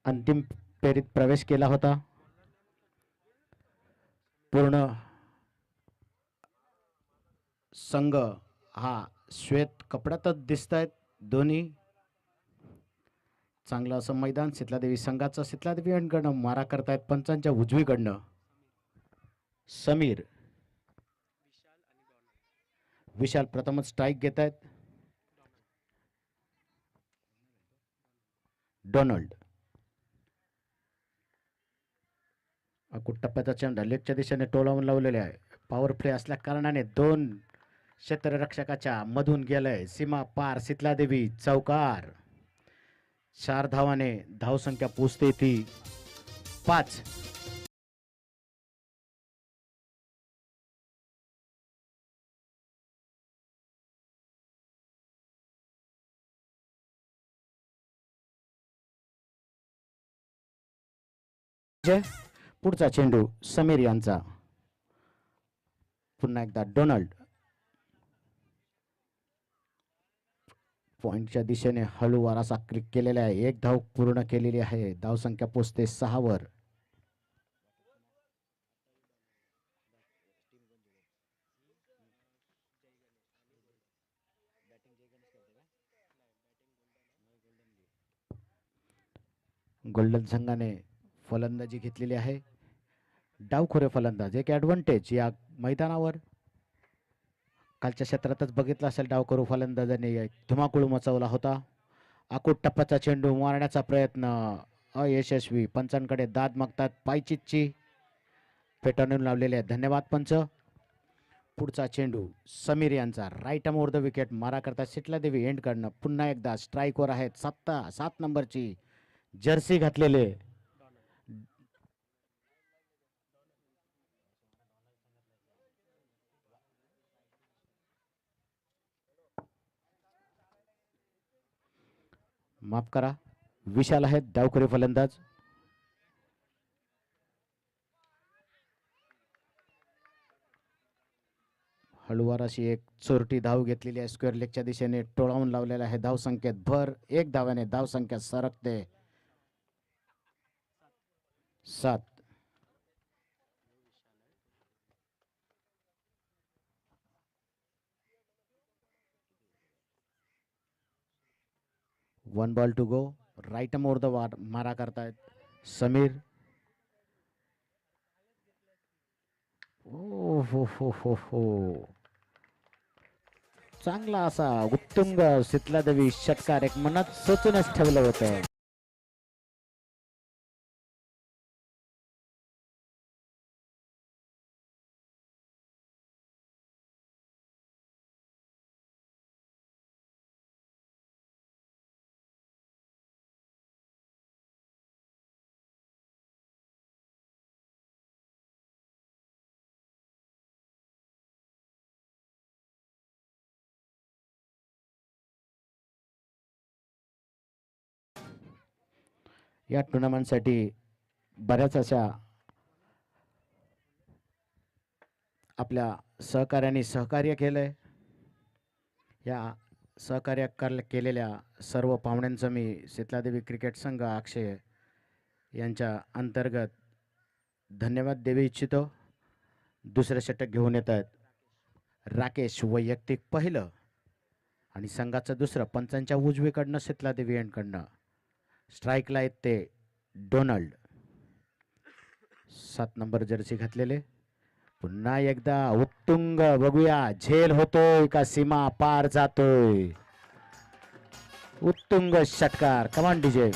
अंतिम फेरीत प्रवेश केला होता. पूर्ण संघ हा श्वेत कपड्यातच दिसत आहेत दोन्ही. चांगलं असं मैदान शीतलादेवी संघाचं. शीतलादेवी यांकडनं मारा करतायत पंचांच्या उजवीकडनं समीर. विशाल प्रथमच स्ट्राईक घेत आहेत. डोनाल्ड अकुट टप्प्याचा चेंडा लेगच्या दिशेने टोलावून लावलेले आहे. पॉवर प्ले असल्या कारणाने दोन क्षेत्ररक्षकाच्या मधून गेलंय. सीमा पार शीतलादेवी चौकार. 4 धावाने धावसंख्या पोचते ती 5. पुढचा चेंडू समीर यांचा. पुन्हा एकदा डोनाल्ड पॉइंटच्या दिशेने हळू वारासा क्लिक केलेला आहे. 1 धाव पूर्ण केलेली आहे. धावसंख्या पोचते 6 वर. गोल्डन संघाने फलंदाजी घेतलेली आहे. डावखोरे फलंदाज एक ॲडव्हान्टेज या मैदानावर. कालच्या क्षेत्रातच बघितलं असेल डावखोरे फलंदाजाने धुमाकूळ मचवला होता. अकुट टप्प्याचा चेंडू मारण्याचा प्रयत्न अयशस्वी. पंचांकडे दाद मागतात. पायचीतची फेटाळून लावलेले आहे. धन्यवाद पंच. पुढचा चेंडू समीर यांचा. Right arm over the wicket मारा करतात शीतलादेवी एंडकडनं. पुन्हा एकदा स्ट्राईकवर आहेत 7 नंबरची जर्सी घातलेले माफ करा विशाल आहेत डावखोरे फलंदाज. हळूवार अशी एक चोरटी धाव घेतलेली आहे. स्क्वेअर लेगच्या दिशेने टोळावून लावलेला आहे. धावसंख्येत भर. 1 धावाने धावसंख्या सरकते 7. 1 ball to go. Right arm over the मारा करतायत समीर. ओ हो हो हो हो. चांगला असा उत्तुंग शीतलादेवी षटकार एक मनात सोचूनच ठेवलं होतं. या टुर्नामेंटसाठी बऱ्याच अशा आपल्या सहकार्याने सहकार्य केलंय. या सहकार्य केलेल्या सर्व पाहुण्यांचं मी शीतलादेवी क्रिकेट संघ अक्षय यांच्या अंतर्गत धन्यवाद देऊ इच्छितो. दुसरे षटक घेऊन येत आहेत राकेश. वैयक्तिक पहिलं आणि संघाचं दुसरं. पंचांच्या उजवीकडनं शीतलादेवी यांकडनं. स्ट्राईकला आहेत ते डोनाल्ड 7 नंबर जर्सी घातलेले. पुन्हा एकदा उत्तुंग. बघूया झेल होतोय का सीमा पार जातोय. उत्तुंग षटकार. कमान डीजे.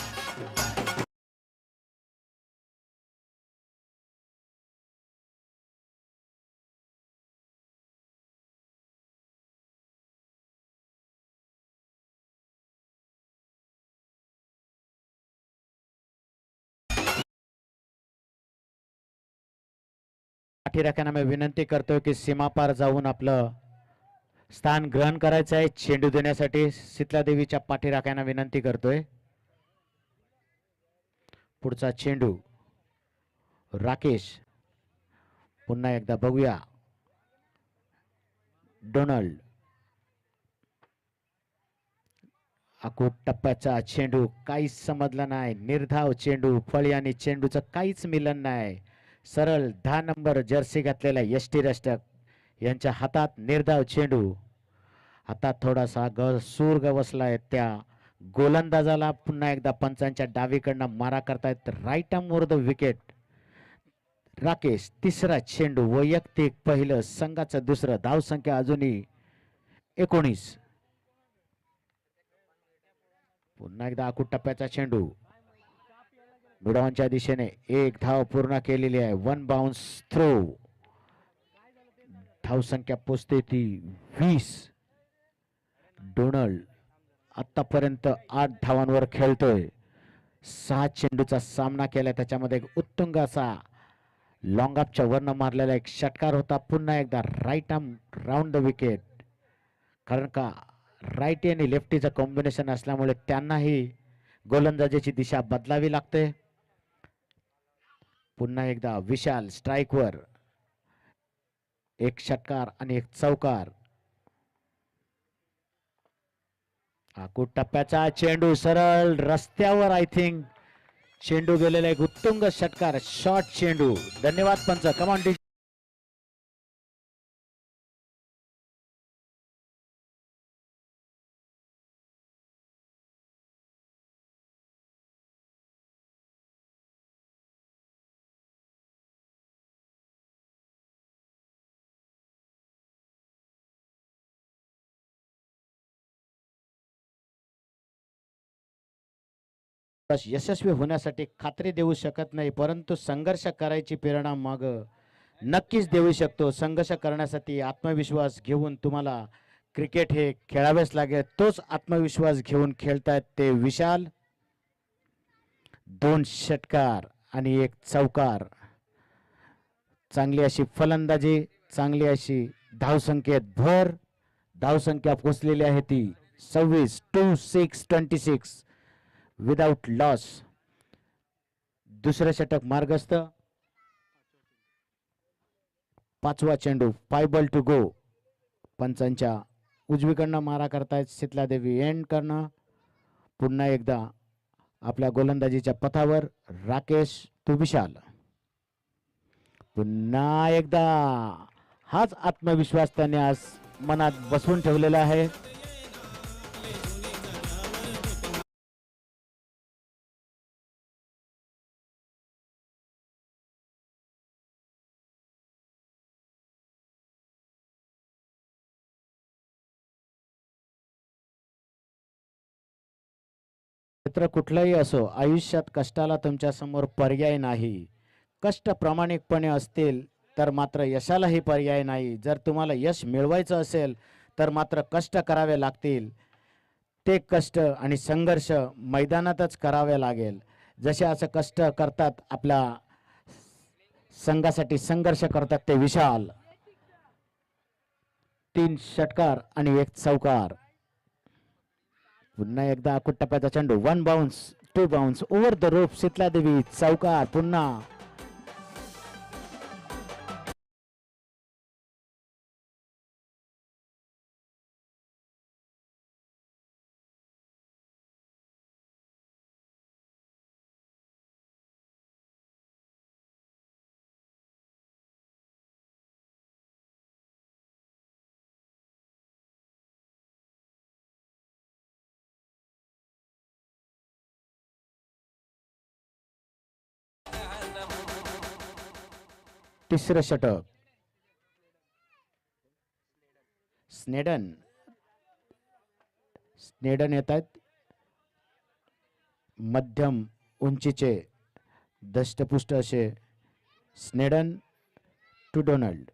पाठीराख्यांना मी विनंती करतोय की सीमा पार जाऊन आपलं स्थान ग्रहण करायचं आहे. चेंडू देण्यासाठी शीतलादेवीच्या पाठीराख्यांना विनंती करतोय. पुढचा चेंडू राकेश. पुन्हा एकदा बघूया डोनाल्ड. अकोट टप्प्याचा चेंडू काहीच समजला नाही. निर्धाव चेंडू, फळी आणि चेंडूचं काहीच मिलन नाही. सरळ 10 नंबर जर्सी घातलेल्या यष्टी रष्टक यांच्या हातात निर्धाव चेंडू. हातात थोडासा सूर गवसलाय. त्या गोलंदाजाला पुन्हा एकदा पंचांच्या डावीकडनं मारा करतायत. Right arm over the wicket. Rakesh तिसरा चेंडू वैयक्तिक पहिलं, संघाचं दुसरं. धावसंख्या अजूनही 19. पुन्हा एकदा अकुट टप्प्याचा चेंडू मिडॉनच्या दिशेने एक धाव पूर्ण केलेली आहे. 1 बाउन्स थ्रो. धावसंख्या पोचते ती 20. डोनाल्ड आतापर्यंत 8 धावांवर खेळतोय. 6 चेंडूचा सामना केला. त्याच्यामध्ये एक उत्तुंग असा लॉंग अपच्या वरनं मारलेला एक षटकार होता. पुन्हा एकदा right arm round the wicket. कारण का राईटी आणि लेफ्टीचं कॉम्बिनेशन असल्यामुळे त्यांनाही गोलंदाजीची दिशा बदलावी लागते. पुन्हा एकदा विशाल स्ट्राईकवर. एक षटकार आणि एक चौकार. अकुट टप्प्याचा चेंडू सरळ रस्त्यावर. आय थिंक चेंडू गेलेला एक उत्तुंग षटकार. शॉर्ट चेंडू. धन्यवाद पंच. Come on D. यशस्वी होण्यासाठी खात्री देऊ शकत नाही, परंतु संघर्ष करायची प्रेरणा माग नक्कीच देऊ शकतो. संघर्ष करण्यासाठी आत्मविश्वास घेऊन तुम्हाला क्रिकेट हे खेळावेच लागेल. तोच आत्मविश्वास घेऊन खेळतायत ते विशाल. 2 षटकार आणि एक चौकार. चांगली अशी फलंदाजी, चांगली अशी धावसंख्येत भर. धावसंख्या पोचलेली आहे ती 26. 26 विदाउट लॉस. दुसरं षटक मार्गस्थ. 5वा चेंडू 5 बॉल टू गो. पंचांच्या उजवीकडनं मारा करतायत शीतला देवी. एंड करणं. पुन्हा एकदा आपल्या गोलंदाजीच्या पथावर राकेश टू विशाल. पुन्हा एकदा हाच आत्मविश्वास त्याने आज मनात बसवून ठेवलेला आहे. क्षेत्र कुठलंही असो, आयुष्यात कष्टाला तुमच्या समोर पर्याय नाही. कष्ट प्रामाणिकपणे असतील तर मात्र यशालाही पर्याय नाही. जर तुम्हाला यश मिळवायचं असेल तर मात्र कष्ट करावे लागतील. ते कष्ट आणि संघर्ष मैदानातच करावे लागेल. जसे असं कष्ट करतात, आपल्या संघासाठी संघर्ष करतात ते विशाल. 3 षटकार आणि एक चौकार. पुन्हा एकदा अकुट टप्प्याचा चेंडू. 1 bounce 2 bounce over the rope. Sheetala Devi चौकार. पुन्हा तिसरं षटक. स्नेडन येत आहेत. मध्यम उंचीचे दष्टपुष्ट असे स्नेडन टू डोनाल्ड.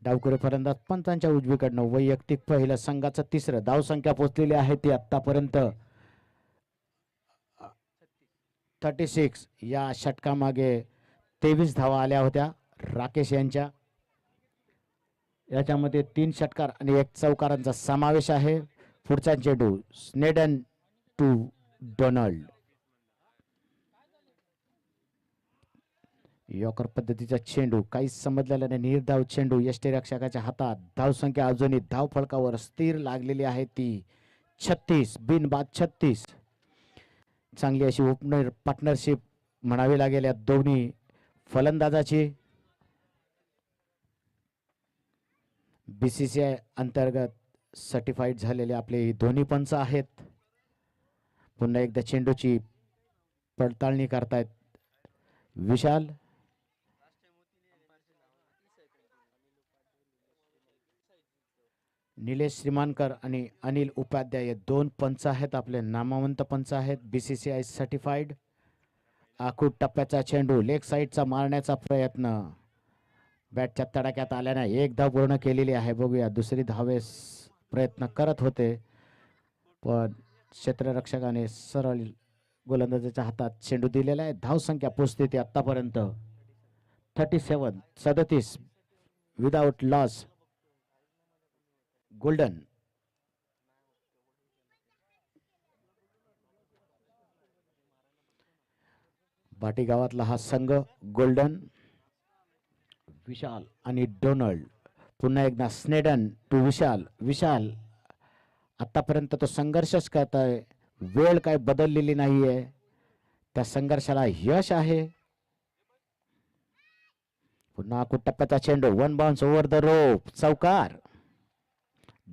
डावखुरे फलंदाज पंचांच्या उजवीकडनं. वैयक्तिक पहिलं, संघाचं तिसरं. धावसंख्या पोचलेली आहे ती आतापर्यंत 36. या षटकामागे 23 धावा आल्या होत्या राकेश यांच्या. याच्यामध्ये 3 षटकार आणि एक चौकारांचा समावेश आहे. पुढचा चेंडू स्नेडन टू डोनाल्ड. यॉर्कर पद्धतीचा चेंडू काहीच समजलेला नाही. निर्धाव चेंडू यष्टीरक्षकाच्या हातात. धावसंख्या अजूनही धाव फलकावर स्थिर लागलेली आहे ती 36 बिनबाद 36. चांगली अशी ओपनर पार्टनरशिप म्हणावी लागेल या दोन्ही फलंदाजाची. BCCI अंतर्गत सर्टिफाईड झालेले आपले दोन्ही पंच आहेत. पुन्हा एकदा चेंडूची पडताळणी करतायत विशाल. निलेश श्रीमानकर आणि अनिल उपाध्याय हे दोन पंच आहेत, आपले नामवंत पंच आहेत, BCCI सर्टिफाईड. आखूड टप्प्याचा चेंडू लेग साईडचा मारण्याचा प्रयत्न बॅटच्या तडाक्यात आल्याने एक धाव पूर्ण केलेली आहे. बघूया दुसरी धावेस प्रयत्न करत होते, पण क्षेत्ररक्षकाने सरळ गोलंदाजाच्या हातात चेंडू दिलेला आहे. धावसंख्या पोहोचते ती आतापर्यंत 37 विदाउट लॉस. गोल्डन बाटी गावातला हा संघ गोल्डन. विशाल आणि डोनाल्ड. पुन्हा एकदा स्नेडन टू विशाल. विशाल आतापर्यंत तो संघर्षच करत आहे, वेळ काय बदललेली नाहीये, त्या संघर्षाला यश आहे. पुन्हा टप्प्याचा चेंडू वन बाउन्स ओव्हर द रोप, चौकार.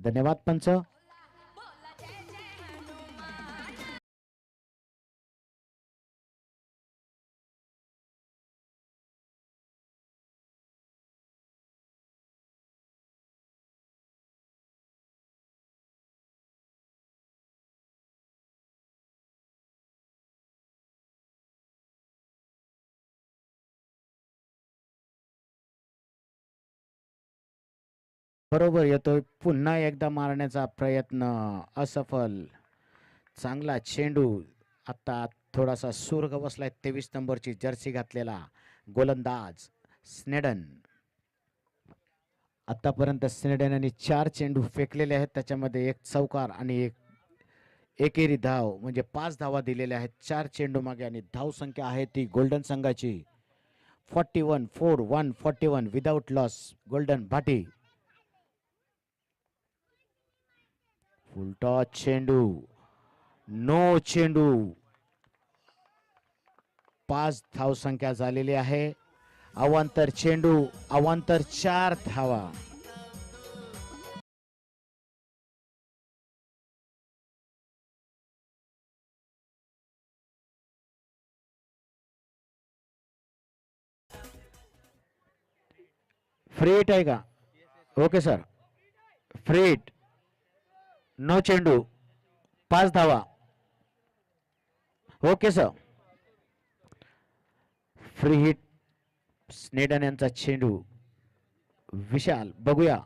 धन्यवाद पंच. बरोबर येतोय, पुन्हा एकदा मारण्याचा प्रयत्न असफल. चांगला चेंडू. आता थोडासा सूर बसलाय 23 नंबरची जर्सी घातलेला गोलंदाज स्नेडन. आतापर्यंत स्नेडन यांनी 4 चेंडू फेकलेले आहेत, त्याच्यामध्ये एक चौकार आणि एक एकेरी धाव, म्हणजे 5 धावा दिलेल्या आहेत 4 चेंडू मागे. आणि धाव संख्या आहे ती गोल्डन संघाची 41 without loss. Golden baati. Full toss चेंडू, नो चेंडू. 5 धाव संख्या झालेली आहे. अवांतर चेंडू, अवांतर 4 धावा. फ्री हिट आहे का? Okay sir, free hit, no चेंडू, 5 धावा. Okay sir. Free hit Snedden यांचा चेंडू. विशाल बघूया.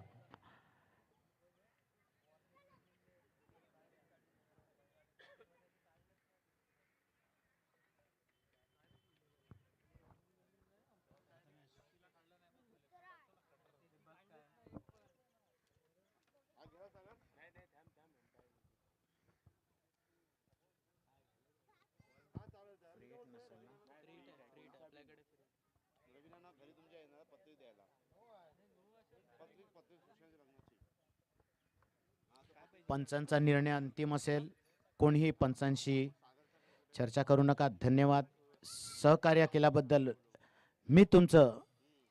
पंचांचा निर्णय अंतिम असेल, कोणीही पंचांशी चर्चा करू नका. धन्यवाद सहकार्य केल्याबद्दल. मी तुमचं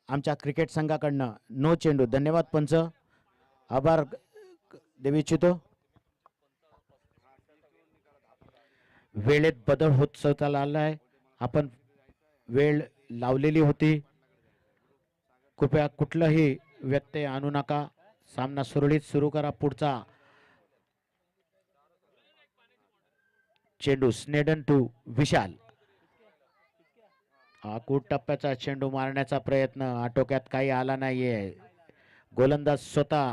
आमच्या क्रिकेट संघाकडनं नो चेंडू. धन्यवाद पंच, आभार देऊ इच्छितो. वेळेत बदल होत चालला आहे, आपण वेळ लावलेली होती, कृपया कुठलाही व्यत्यय आणू नका. सामना सुरळीत सुरू करा. पुढचा चेंडू स्नेडन टू विशाल. आखूड टप्प्याचा चेंडू मारण्याचा प्रयत्न आटोक्यात काही आला नाहीये. गोलंदाज स्वतः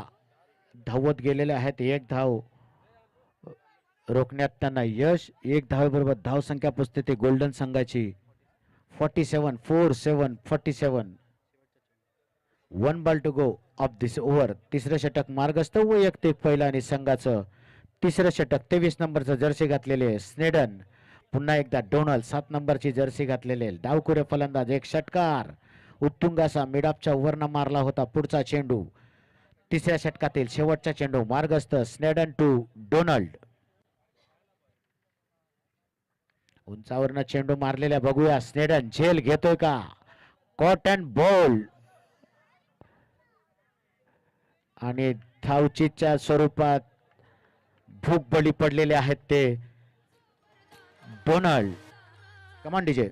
धावत गेलेले आहेत. एक धाव रोखण्यात त्यांना यश. एक धावेबरोबर धाव संख्या पोचते ते गोल्डन संघाची 47. 1 ball to go of this over. तिसरं षटक मार्गस्थ. वैयक्तिक पहिला आणि संघाचं तिसरं षटक. 23 नंबरचं जर्सी घातलेले स्नेडन. पुन्हा एकदा डोनाल्ड 7 नंबरची जर्सी घातलेले डावखुरे फलंदाज. एक षटकार उत्तुंगासा मिडऑफच्या वरनं मारला होता. पुढचा चेंडू तिसऱ्या षटकातील शेवटचा चेंडू मार्गस्थ. Sneddon to Donald. उंचावरनं चेंडू मारलेल्या बघूया. स्नेडन झेल घेतोय का? कॉटन बॉल आणि धावचीच्या स्वरूपात भूक बळी पडलेले आहेत ते डोनाल्ड. कमान डीजे.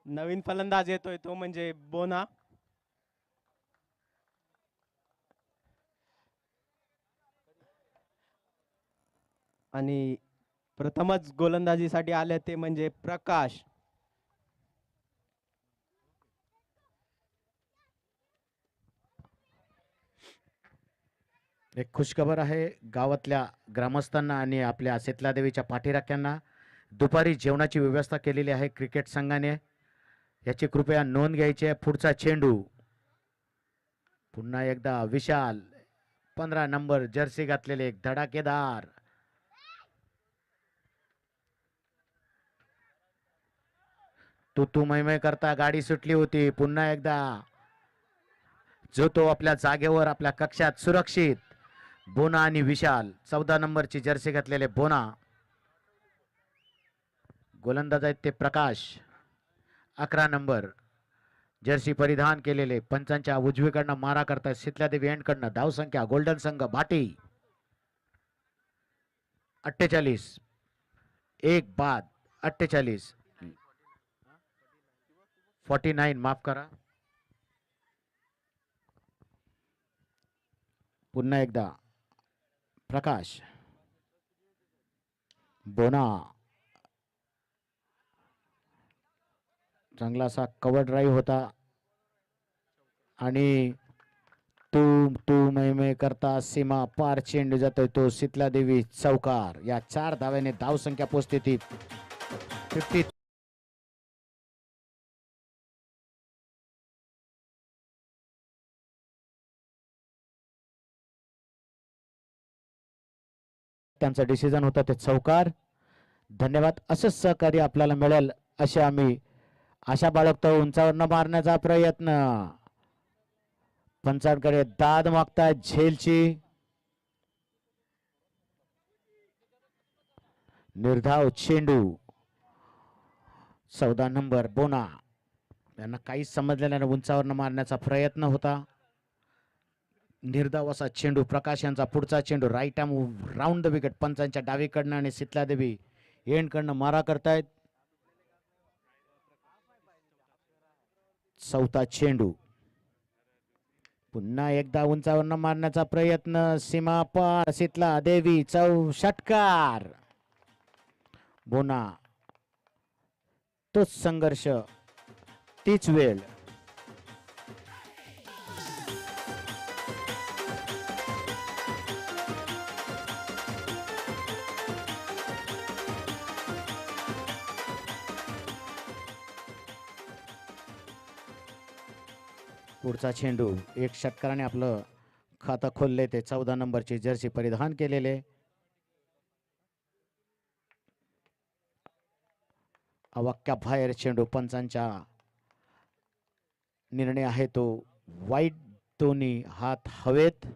नवीन फलंदाज येतोय तो म्हणजे बोना. आणि प्रथमच गोलंदाजीसाठी आले ते म्हणजे प्रकाश. एक खुशखबर आहे गावातल्या ग्रामस्थांना आणि आपल्या शीतला देवीच्या पाठीराख्यांना. दुपारी जेवणाची व्यवस्था केलेली आहे क्रिकेट संघाने. याची कृपया नोंद घ्यायची आहे. पुढचा चेंडू पुन्हा एकदा विशाल. 15 नंबर जर्सी घातलेले एक धडाकेदार. तू मैमै करता गाडी सुटली होती. पुन्हा एकदा जो तो आपल्या जागेवर आपल्या कक्षात सुरक्षित. बोना आणि विशाल. 14 नंबरची जर्सी घातलेले बोना. गोलंदाज आहेत ते प्रकाश. 11 नंबर जर्सी परिधान केलेले पंचांच्या उजवीकडनं मारा करतात शीतला देवी एंडकडनं. धावसंख्या गोल्डन संघ भाटी 48. एक बाद 48. 49 माफ करा. पुन्हा एकदा प्रकाश. बोना. चांगला असा कव्हर ड्राईव्ह होता आणि तू तू मै करता सीमा पार चेंडू जातोय तो शीतला देवी चौकार. या 4 धाव्याने धावसंख्या पोहोचते ती 50. त्यांचा डिसिजन होता ते चौकार. धन्यवाद. असंच सहकार्य आपल्याला मिळेल असे आम्ही आशा बाळगतो. उंचावर न मारण्याचा प्रयत्न. पंचांकडे दाद मागताय झेलची. निर्धाव चेंडू. 14 नंबर बोना यांना काहीच समजलेलं नाही. उंचावर न मारण्याचा प्रयत्न होता. निर्धाव असा चेंडू. प्रकाश यांचा पुढचा चेंडू right arm round the wicket. पंचांच्या डावीकडनं आणि शीतला देवी एंडकडनं मारा करतायत. चौथा चेंडू. पुन्हा एकदा उंचावर न मारण्याचा प्रयत्न. सीमा पार शीतला देवी षटकार. बोना. तोच संघर्ष तीच वेळ. पुढचा चेंडू. एक षटकाराने आपलं खातं खोलले ते 14 नंबरची जर्सी परिधान केलेले. अवाक्या बाहेर चेंडू. पंचांचा निर्णय आहे तो वाईट. दोन्ही हात हवेत.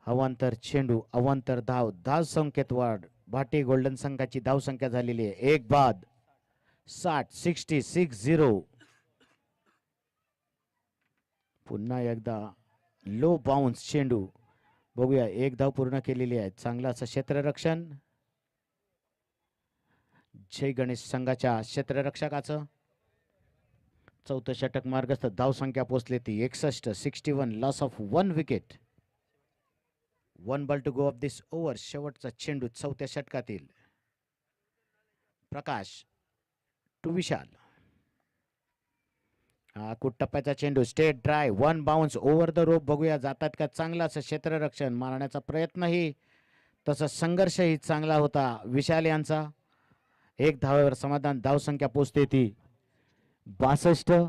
अवांतर चेंडू. अवांतर धाव. धाव संख्येत वाढ. भाटी गोल्डन संघाची धाव संख्या झालेली आहे एक बाद 66. पुन्हा एकदा लो बाउन्स चेंडू. बघूया एक धाव पूर्ण केलेली आहे. चांगलं असं क्षेत्ररक्षण जय गणेश संघाच्या क्षेत्ररक्षकाचं. चौथं षटक मार्गस्थ. धावसंख्या पोहोचली ती 61. 61. Loss of 1 wicket. 1 ball to go of this over. शेवटचा चेंडू चौथ्या षटकातील. प्रकाश टू विशाल. हा टप्प्याचा चेंडू. State dry. 1 bounce over the रोप. बघूया जातात का. चांगला असं क्षेत्ररक्षण मारण्याचा प्रयत्नही तसा संघर्षही चांगला होता विशाल यांचा. 1 धावेवर समाधान. धावसंख्या पोहोचते ती 62.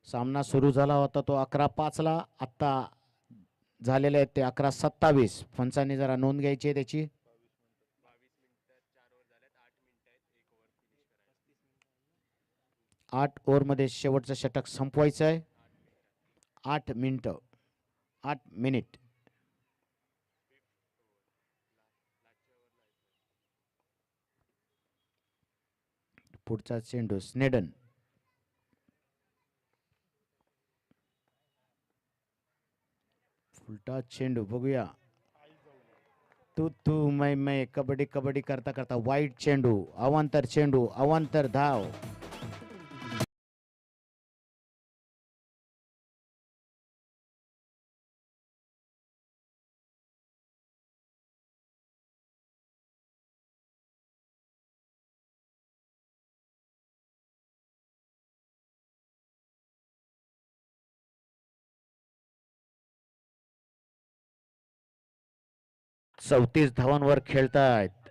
सामना सुरू झाला होता तो 11-5 ला. आता झालेले आहेत ते 11-27. पंचांनी जरा नोंद घ्यायची आहे त्याची. 8 ओव्हरमध्ये शेवटचं षटक संपवायचं आहे. 8 मिनिटं 8 मिनिट. पुढचा चेंडू स्नेडन. फुलटा चेंडू. बघूया. तू तू मै कबड्डी कबड्डी करता करता वाईट चेंडू. अवांतर चेंडू. अवांतर धाव. चौतीस धावांवर खेळतायत.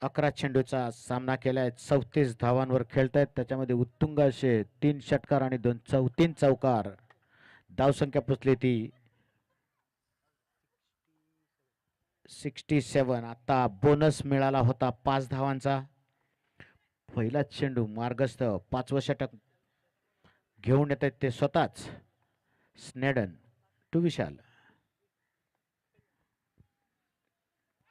11 चेंडूचा सामना केलाय. 34 धावांवर खेळतायत. त्याच्यामध्ये उत्तुंग असे 3 षटकार आणि 3 चौकार. धावसंख्या पोचली ती 67. आता बोनस मिळाला होता 5 धावांचा. पहिला चेंडू मार्गस्थ. 5वं षटक घेऊन येत आहेत ते स्वतःच. Sneddon to Vishal.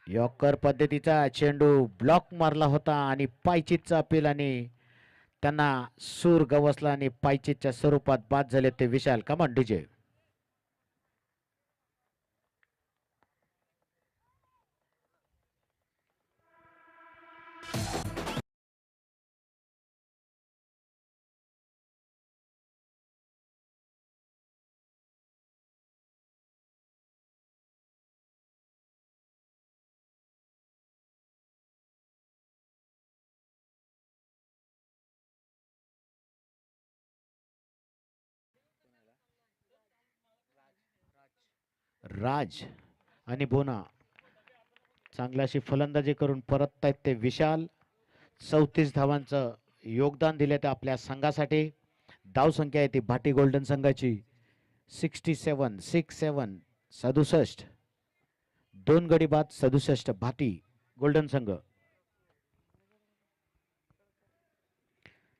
यॉर्कर पद्धतीचा चेंडू ब्लॉक मारला होता आणि पायचीतचा अपील आणि त्यांना सूर गवसला आणि पायचीतच्या स्वरूपात बाद झाले ते विशाल. कमान डीजे. राज आणि बोना चांगल्याशी फलंदाजी करून परततायत ते विशाल. 34 धावांचं योगदान दिले ते आपल्या संघासाठी. धावसंख्या आहे ती भाटी गोल्डन संघाची 67. 67. 67. 2 गडी बाद 67 भाटी गोल्डन संघ.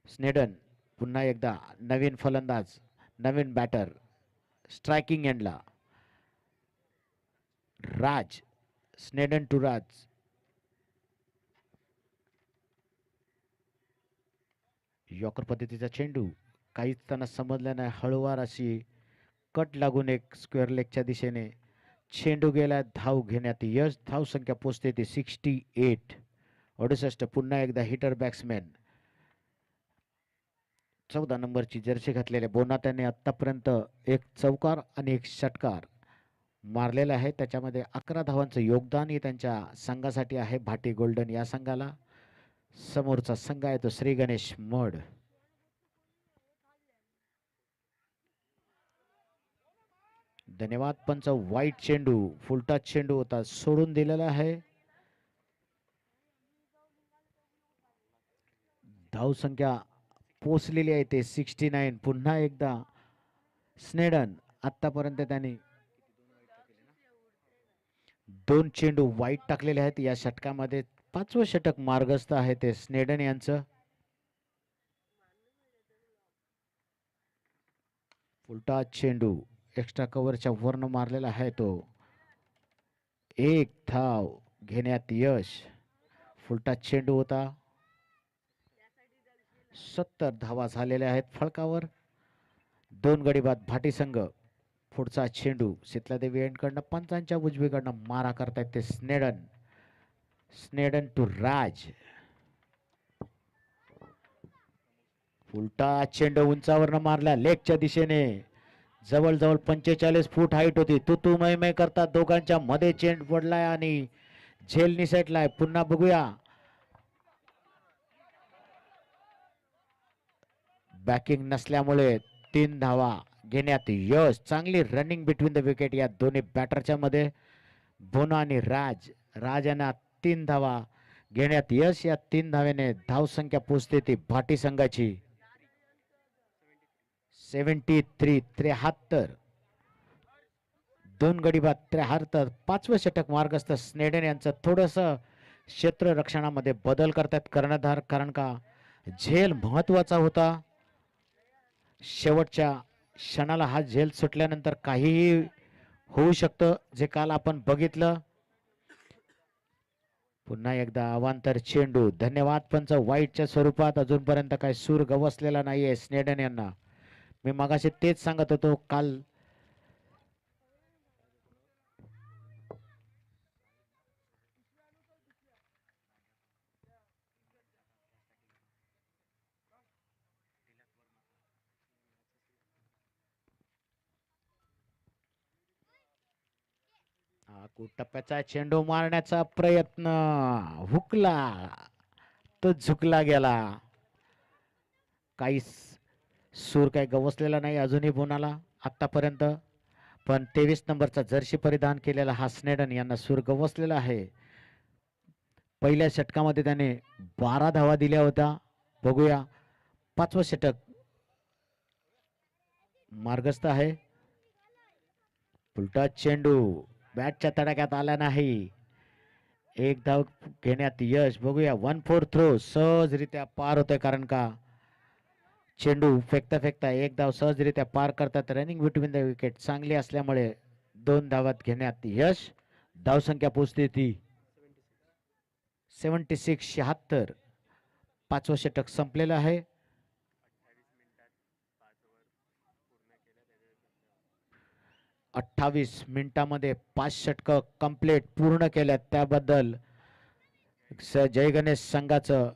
स्नेडन पुन्हा एकदा नवीन फलंदाज. नवीन बॅटर. स्ट्रायकिंग एंडला Raj. Snedden to Raj. Yorker पद्धतीचा चेंडू काहीच त्यांना समजलं नाही. हळूवार अशी कट लागून एक स्क्वेअर लेगच्या दिशेने चेंडू गेला. धाव घेण्यात यश. धाव संख्या पोचते ती 68. 68. पुन्हा एकदा हिटर बॅट्समॅन 14 नंबरची जर्सी घातलेल्या बोना त्याने आतापर्यंत 1 चौकार आणि 1 षटकार मारलेला आहे. त्याच्यामध्ये 11 धावांचं योगदानही त्यांच्या संघासाठी आहे भाटी गोल्डन या संघाला. समोरचा संघ आहे तो श्री गणेश मड. धन्यवाद पंच. वाईट चेंडू. फुलटा चेंडू होता सोडून दिलेला आहे. धावसंख्या पोचलेली आहे ते 69. पुन्हा एकदा स्नेडन. आतापर्यंत त्यांनी 2 चेंडू वाईट टाकलेले आहेत या षटकामध्ये. 5वं षटक मार्गस्थ आहे ते स्नेडन यांचं. फुलटा चेंडू एक्स्ट्रा कव्हरच्या वरन मारलेला आहे तो. 1 धाव घेण्यात यश. फुलटा चेंडू होता. 70 धावा झालेल्या आहेत फळकावर. 2 गडी बाद भाटी संघ. पुढचा चेंडू शीतलादेवी एंडकडनं पंचांच्या उजवीकडनं मारा करतायत ते स्नेडन. स्नेडन टू राज. उलटा चेंडू उंचावरनं मारला लेगच्या दिशेने. जवळजवळ 45 फूट हाईट होती. तू मै करता दोघांच्या मध्ये चेंडू पडलाय आणि झेल निसटलाय. पुन्हा बघूया. बॅकिंग नसल्यामुळे 3 धावा घेण्यात यश. चांगली रनिंग बिटवीन द विकेट या दोन्ही बॅटरच्या मध्ये. बोना आणि राज. राज यांना 3 धावा घेण्यात यश. या 3 धावेने धावसंख्या पोहोचते ती भाटी संघाची 73. 73. 2 गडी बाद 73. 5वं षटक मार्गस्थ. स्नेडन यांचं थोडस क्षेत्ररक्षणामध्ये बदल करतात कर्णधार, कारण का झेल महत्वाचा होता. शेवटच्या क्षणाला हा झेल सुटल्यानंतर काहीही होऊ शकतं, जे काल आपण बघितलं. पुन्हा एकदा अवांतर चेंडू. धन्यवाद पंच. वाईटच्या स्वरूपात अजूनपर्यंत काही सूर गवसलेला नाहीये स्नेडन यांना. मी मगाशी तेच सांगत होतो काल. टप्प्याचा चेंडू मारण्याचा प्रयत्न. हुकला तो झुकला गेला. काही सूर काही गवसलेला नाही अजूनही बोनाला आतापर्यंत. पण 23 नंबरचा जर्सी परिधान केलेला हा स्नेडन यांना सूर गवसलेला आहे. पहिल्या षटकामध्ये त्याने 12 धावा दिल्या होत्या. बघूया 5वं षटक मार्गस्थ आहे. उलटा चेंडू बॅटच्या तडाख्यात आला नाही. 1 धाव घेण्यात यश. बघूया 1-4 थ्रो सहजरित्या पार होतोय, कारण का चेंडू फेकता फेकता 1 धाव सहजरित्या पार करतात. रनिंग बिटवीन द विकेट चांगली असल्यामुळे 2 धावात घेण्यात यश. धावसंख्या पोहोचते ती 76. 76. 5वं षटक संपलेलं आहे. 28 मिनिटांमध्ये 5 षटकं कंप्लीट पूर्ण केल्यात. त्याबद्दल जय गणेश संघाचं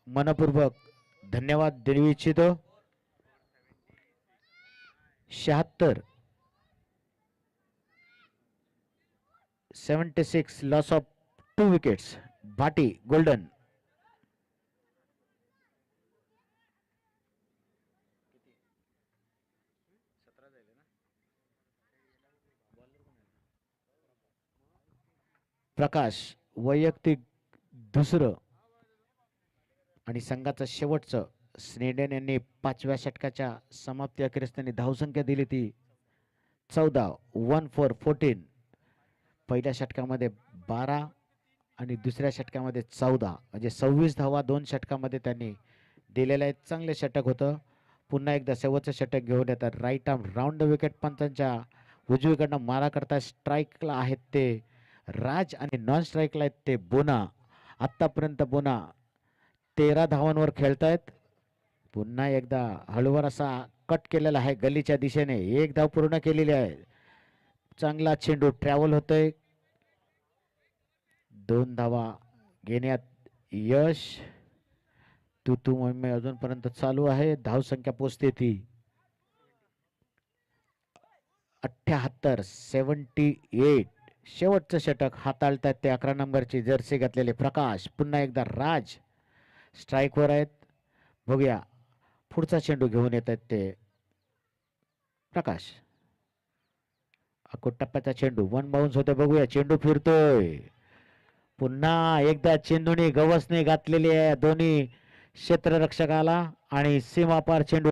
मनपूर्वक धन्यवाद देऊ इच्छितो. 76. 76 loss of 2 wickets. Bhati golden. Prakash वैयक्तिक दुसरं आणि संघाचं शेवटचं. स्नेडन यांनी 5व्या षटकाच्या समाप्ती अखेरीस त्यांनी धावसंख्या दिली ती 14. 1-4-14. पहिल्या षटकामध्ये 12 आणि दुसऱ्या षटकामध्ये 14, म्हणजे 26 धावा 2 षटकामध्ये त्यांनी दिलेलं आहे. चांगले षटक होतं. पुन्हा एकदा शेवटचं षटक घेऊन येतात. Right arm round the wicket पंचांच्या उजवीकडनं मारा करता. स्ट्राईकला आहेत ते राज आणि नॉन स्ट्राईकला आहेत ते बोना. आतापर्यंत बोना 13 धावांवर खेळतायत. पुन्हा एकदा हळूवार असा कट केलेला आहे गलीच्या दिशेने. 1 धाव पूर्ण केलेली आहे. चांगला चेंडू ट्रॅव्हल होतोय. 2 धावा घेण्यात यश. तू मोहीम अजूनपर्यंत चालू आहे. धावसंख्या पोचते ती 78. 78. शेवटचं षटक हाताळतात ते 11 नंबरची जर्सी घातलेले प्रकाश. पुन्हा एकदा राज स्ट्राईकवर आहेत. बघूया पुढचा चेंडू घेऊन येत आहेत ते प्रकाश. टप्प्याचा चेंडू 1 बाउन्स होते. बघूया चेंडू फिरतोय. पुन्हा एकदा चेंडूने गवसने घातलेली आहे दोन्ही क्षेत्ररक्षकाला आणि सीमापार चेंडू.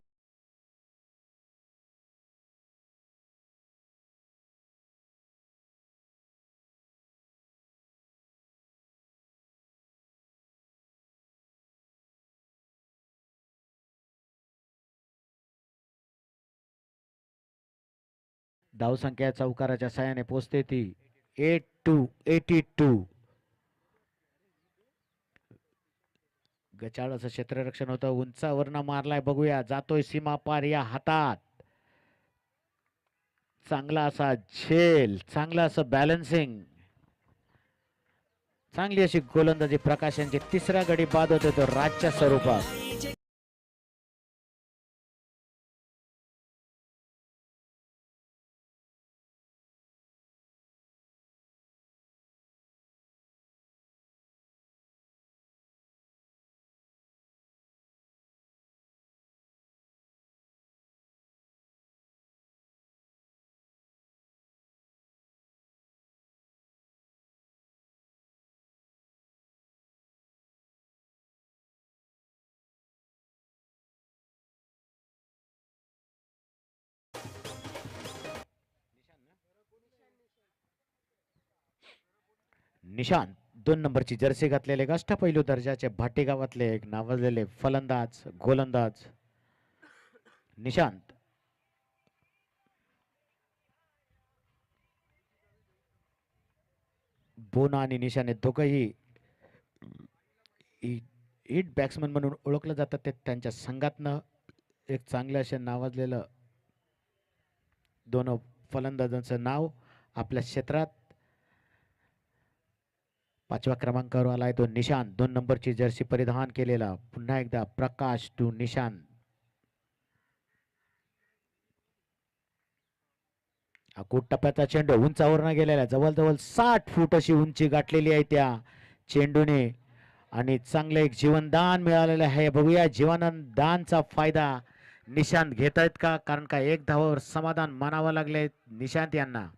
धावसंख्या चौकाराच्या साहाय्याने पोहोचते ती 82. गचाळ असं क्षेत्ररक्षण होतं. उंचावरनं मारलाय बघूया. जातोय सीमा पार या हातात. चांगला असा झेल, चांगला असं बॅलन्सिंग, चांगली अशी गोलंदाजी प्रकाश यांची. तिसरा गडी बाद होतो तो राजच्या स्वरूपात. निशांत 2 नंबरची जर्सी घातलेले अष्टपैलू दर्जाचे भाटी गावातले एक नावाजलेले फलंदाज गोलंदाज निशांत. बोना आणि निशांत हे दोघंही हिट बॅट्समन म्हणून ओळखलं जातात. ते त्यांच्या संघातनं एक चांगलं असे नावाजलेलं दोन फलंदाजांचं नाव आपल्या क्षेत्रात 5व्या क्रमांकावर आलाय तो निशांत. 2 नंबरची जर्सी परिधान केलेला पुन्हा एकदा प्रकाश टू निशांत. अकूट टप्प्याचा चेंडू उंचावरनं गेलेला, जवळजवळ 60 फूट अशी उंची गाठलेली आहे त्या चेंडूने आणि चांगलं एक जीवनदान मिळालेलं आहे. बघूया जीवनदानचा फायदा निशांत घेत आहेत का, कारण का 1 धावावर समाधान मानावं लागले निशांत यांना.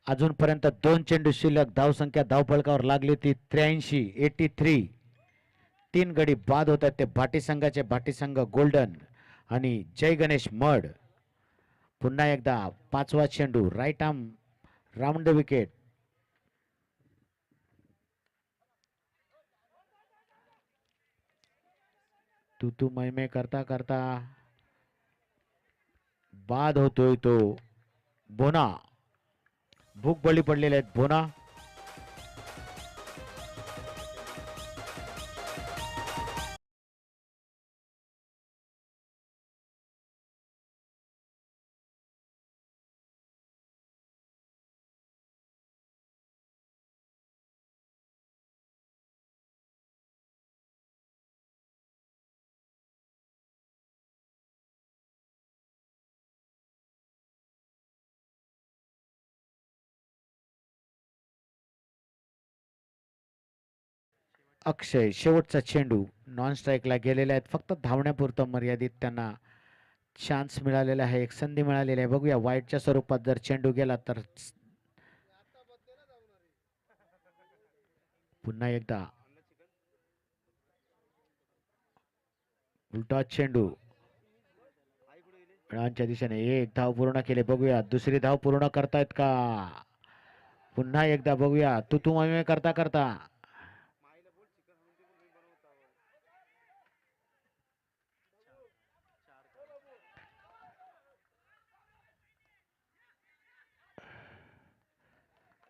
अजूनपर्यंत 2 चेंडू शिल्लक, धावसंख्या धावफलकावर लागली होती 83. 3 गडी बाद होतात ते भाटी संघाचे. भाटी संघ गोल्डन आणि जय गणेश मड. पुन्हा एकदा 5वा चेंडू right arm round the wicket. तू मैमे करता करता बाद होतोय तो बोना. भूक बळी पडलेले आहेत बोना. अक्षय शेवटचा चेंडू नॉन स्ट्राईकला गेलेले आहेत. फक्त धावण्यापुरतं मर्यादित त्यांना चान्स मिळालेला आहे, एक संधी मिळालेली आहे. बघूया वाईटच्या स्वरूपात जर चेंडू गेला तर पुन्हा एकदा उलटा चेंडू खेळांच्या दिशेने. 1 धाव पूर्ण केले. बघूया दुसरी धाव पूर्ण करतायत का. पुन्हा एकदा बघूया तू मैमे करता करता.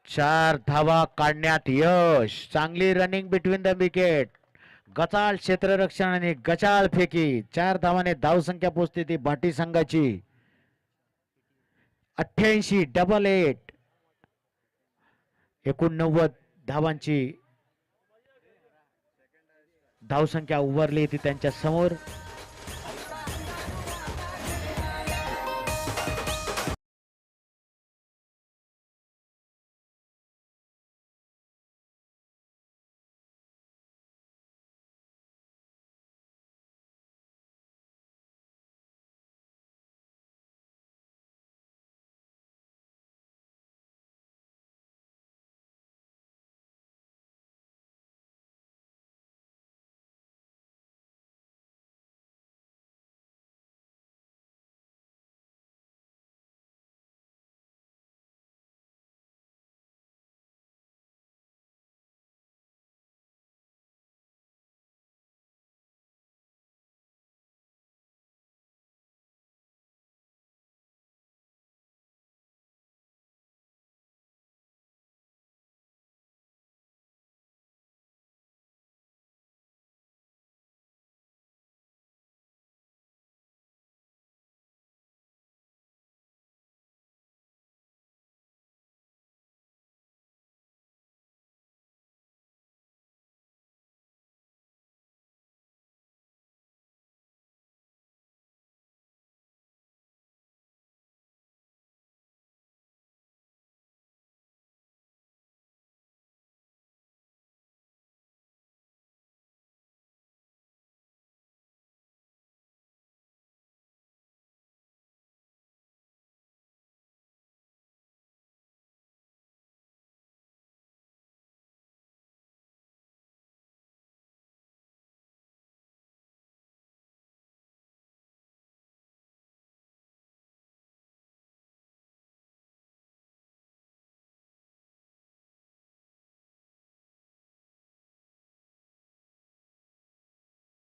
चार धावा काढण्यात यश. चांगली रनिंग बिटवीन द विकेट. गचाळ क्षेत्ररक्षण आणि गचाळ फेकी. 4 धावाने धावसंख्या पोहोचते ती भाटी संघाची. 88 डबल 8. 89 धावांची धावसंख्या उभारली ती त्यांच्या समोर.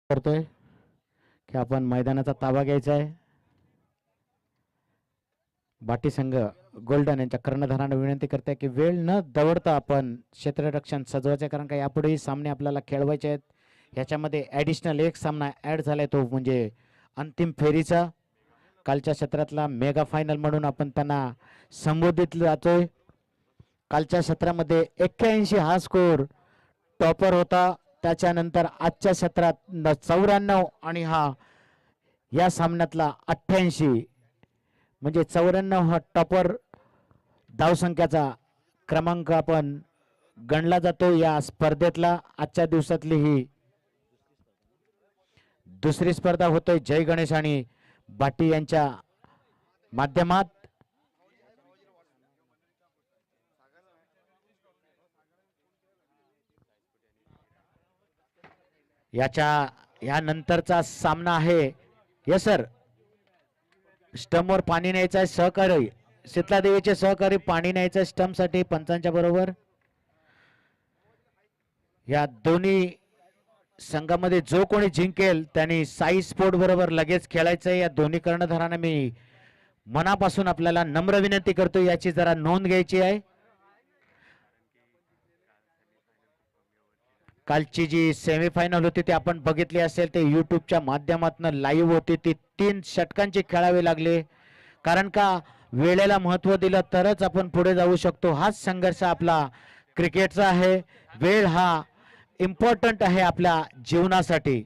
करतोय की आपण मैदानाचा ताबा घ्यायचा आहे. बाटी संघ गोल्डन यांच्या कर्णधारांना विनंती करते की वेळ न दवडता आपण क्षेत्ररक्षण सजवायचे, कारण का यापुढेही सामने आपल्याला खेळवायचे आहेत. ह्याच्यामध्ये ॲडिशनल एक सामना ॲड झालाय, तो म्हणजे अंतिम फेरीचा. कालच्या सत्रातला मेगा फायनल म्हणून आपण त्यांना संबोधित जातोय. कालच्या सत्रामध्ये 81 हा स्कोर टॉपर होता. त्याच्यानंतर आजच्या सत्रात 94 आणि हा या सामन्यातला 88, म्हणजे 94 हा टॉपर धावसंख्याचा क्रमांक आपण गणला जातो या स्पर्धेतला. आजच्या दिवसातली ही दुसरी स्पर्धा होतोय जय गणेश आणि बाटी यांच्या माध्यमात. या नंतरचा सामना आहे. यस सर, स्टंपवर पाणी न्यायचं आहे. सहकारी शीतला देवीचे सहकारी पाणी न्यायचं आहे स्टंप साठी पंचांच्या बरोबर. या दोन्ही संघामध्ये जो कोणी जिंकेल त्यांनी साई स्पोर्ट बरोबर लगेच खेळायचं आहे. या दोन्ही कर्णधारांना मी मनापासून आपल्याला नम्र विनंती करतो, याची जरा नोंद घ्यायची आहे. कालची जी सेमीफायनल होती ती आपण बघितली असेल, ते युट्यूबच्या माध्यमातून लाईव्ह होती. ती 3 षटकांची खेळावे लागले, कारण का वेळेला महत्व दिलं तरच आपण पुढे जाऊ शकतो. हाच संघर्ष आपला क्रिकेटचा आहे. वेळ हा इम्पॉर्टंट आहे आपल्या जीवनासाठी.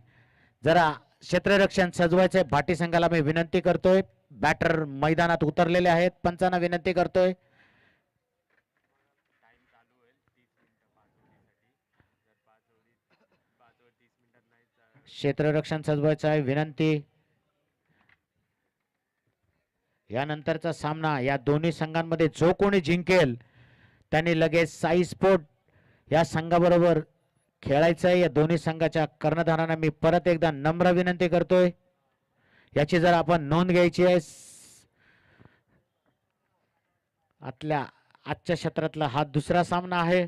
जरा क्षेत्ररक्षण सजवायचंय. भाटी संघाला मी विनंती करतोय, बॅटर मैदानात उतरलेले आहेत, पंचांना विनंती करतोय. क्षेत्ररक्षण सजवायचं आहे, विनंती. यानंतरचा सामना या दोन्ही संघांमध्ये जो कोणी जिंकेल त्यांनी लगेच साई स्पोर्ट या संघाबरोबर खेळायचं आहे. या दोन्ही संघाच्या कर्णधारांना मी परत एकदा नम्र विनंती करतोय, याची जर आपण नोंद घ्यायची आहे. आजच्या क्षेत्रातला हा दुसरा सामना आहे.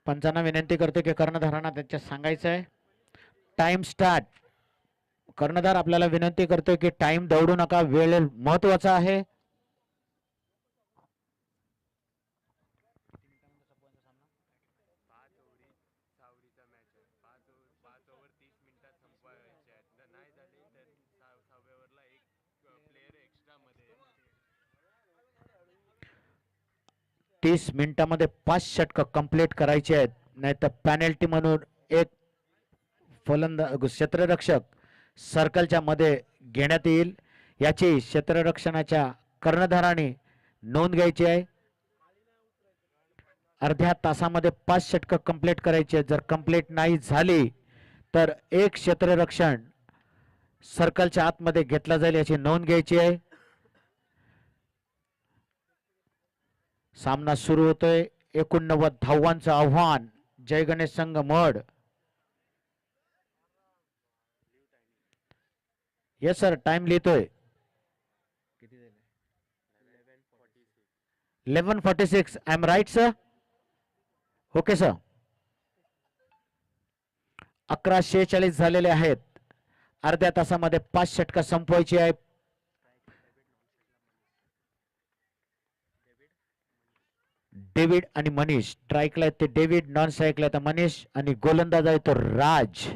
पंचांना विनंती करतो की कर्णधारांना त्यांच्या सांगायचं आहे टाइम स्टार्ट. कर्णधार आपल्याला विनंती करतोय की टाइम दौडू नका, वेळ महत्वाचा आहे. तीस मिनिटांमध्ये 5 षटक कंप्लीट करायचे आहेत, नाहीतर पॅनल्टी म्हणून एक फलंदाज क्षेत्ररक्षक सर्कलच्या मध्ये घेण्यात येईल. याची क्षेत्ररक्षणाच्या कर्णधाराने नोंद घ्यायची आहे. अर्ध्या तासामध्ये 5 षटक कंप्लीट करायचे. जर कंप्लीट नाही झाली तर एक क्षेत्ररक्षण सर्कलच्या आतमध्ये घेतला जाईल, याची नोंद घ्यायची आहे. सामना सुरू होतोय. 89 धावांचं आव्हान जय गणेश संघ मड. येस सर, टाइम लिहितोय 11:46. I am right sir? Okay sir. 11:46 झालेले आहेत. अर्ध्या तासामध्ये 5 षटक संपवायची आहे. डेव्हिड आणि मनीष स्ट्राईकला आहेत, ते डेव्हिड. नॉन स्ट्राईकला तर मनीष, आणि गोलंदाज आहे तो राज.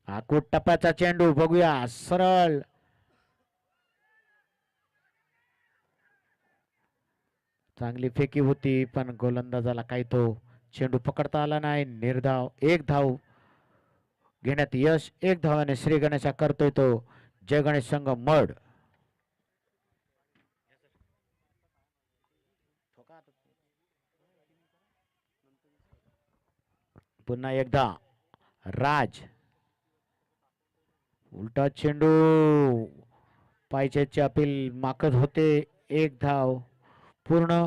हा खूप टप्प्याचा चेंडू बघूया. सरळ चांगली फेकी होती, पण गोलंदाजाला काही तो चेंडू पकडता आला नाही. निर्धाव, एक धाव घेण्यात यश. 1 धावाने श्री गणेशा करतोय तो जय गणेश संघ मड. पुन्हा एकदा राज, उलटा चेंडू, पायच्याची अपील माकत होते. एक धाव पूर्ण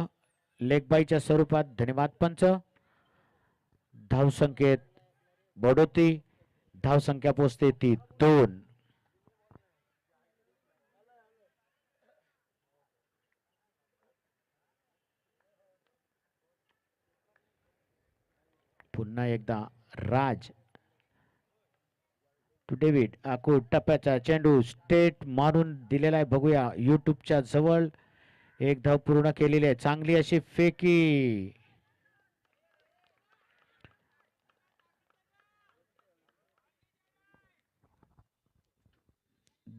लेगबाईच्या स्वरूपात. धन्यवाद पंच. धाव संख्येत बढोती. धाव संख्या पोहोचते ती 2. पुन्हा एकदा राज टू डेव्हिड आकुट. टप्प्याचा चेंडू स्टेट मारून दिलेला आहे. बघूया युट्यूबच्या जवळ. एक धाव पूर्ण केलेली आहे. चांगली अशी फेकी.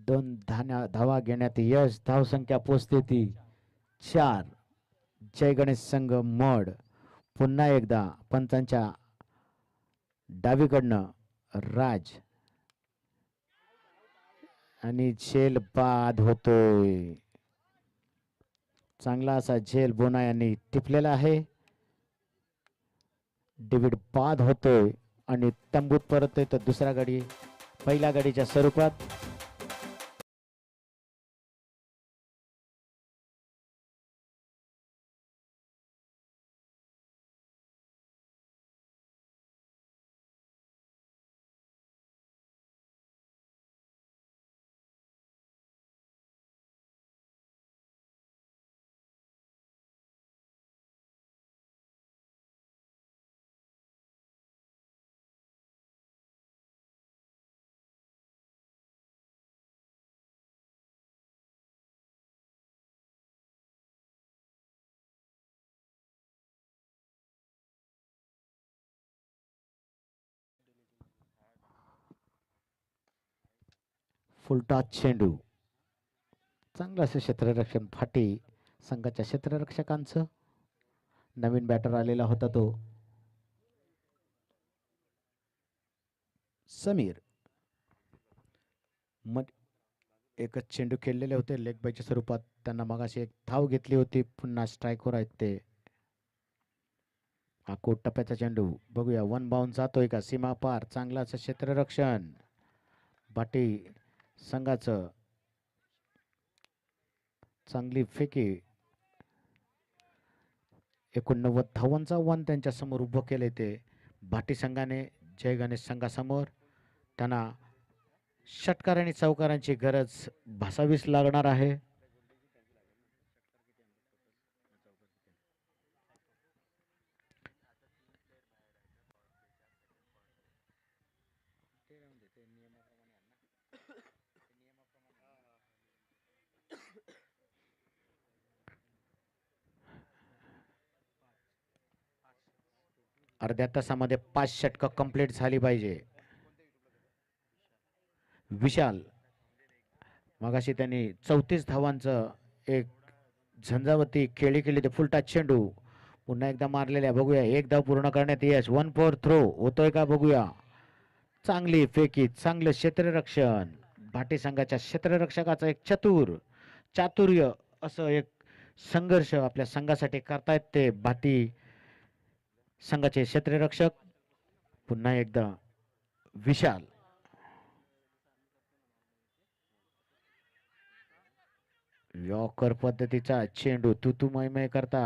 दोन धावा घेण्यात यश. धाव संख्या पोचते ती 4. जय गणेश संघ मड. पुन्हा एकदा पंचांच्या डावीकडनं राज आणि झेल बाद होतोय. चांगला असा झेल बोना यांनी टिपलेला आहे. डेव्हिड बाद होतोय आणि तंबूत परततोय तर दुसरा गडी पहिल्या गडीच्या स्वरूपात. फुलटॉस चेंडू. चांगलं असं क्षेत्ररक्षण फाटी संघाच्या क्षेत्ररक्षकांचं. नवीन बॅटर आलेला होता तो समीर. मग एकच चेंडू खेळलेले होते लेग बायच्या स्वरूपात. त्यांना मगाशी एक धाव घेतली होती. पुन्हा स्ट्राईकवर आहेत ते. आकोट टप्प्याचा चेंडू. बघूया 1 बाउन्स जातोय का सीमा पार. चांगलं असं क्षेत्ररक्षण बाटी संघाचं. चांगली फेकी. 89 धावांचा वन त्यांच्या समोर उभं केले ते भाटी संघाने जय गणेश संघासमोर. त्यांना षटकार आणि चौकारांची गरज भासावीच लागणार आहे. अर्ध्या तासामध्ये 5 षटकं कंप्लीट झाली पाहिजे. विशाल मगाशी त्यांनी 34 धावांचं एक झंझावती खेळी केली. ते फुलटॉस चेंडू पुन्हा एकदा मारलेल्या. बघूया एक धाव पूर्ण करण्यात यश. 1 4 थ्रो होतोय का बघूया. चांगली फेकी. चांगलं क्षेत्ररक्षण. भाटी संघाच्या क्षेत्ररक्षकाचा एक चातुर्य असं एक संघर्ष आपल्या संघासाठी करतायत ते भाटी संघाचे क्षेत्ररक्षक. पुन्हा एकदा विशाल. यॉर्कर पद्धतीचा चेंडू तुतू मयमय करता.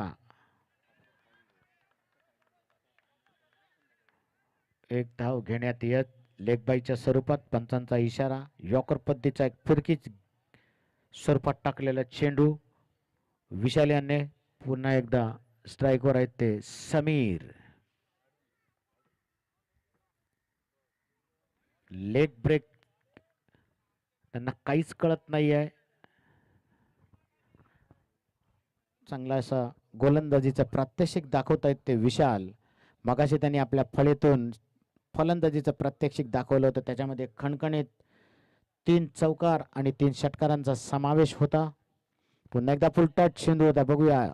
एक धाव घेण्यात येत लेग बायच्या स्वरूपात. पंचांचा इशारा. यॉर्कर पद्धतीचा एक फिरकी स्वरूपात टाकलेला चेंडू विशाल यांनी. पुन्हा एकदा स्ट्राईकवर आहेत ते समीर. लेग ब्रेक त्यांना काहीच कळत नाहीये. चांगला असा गोलंदाजीचा प्रात्यक्षिक दाखवतायत ते विशाल. मगाशी त्यांनी आपल्या फळीतून फलंदाजीचं प्रात्यक्षिक दाखवलं होतं. त्याच्यामध्ये खणखणीत 3 चौकार आणि 3 षटकारांचा समावेश होता. पुन्हा एकदा फुलटॉस चेंडू होता. बघूया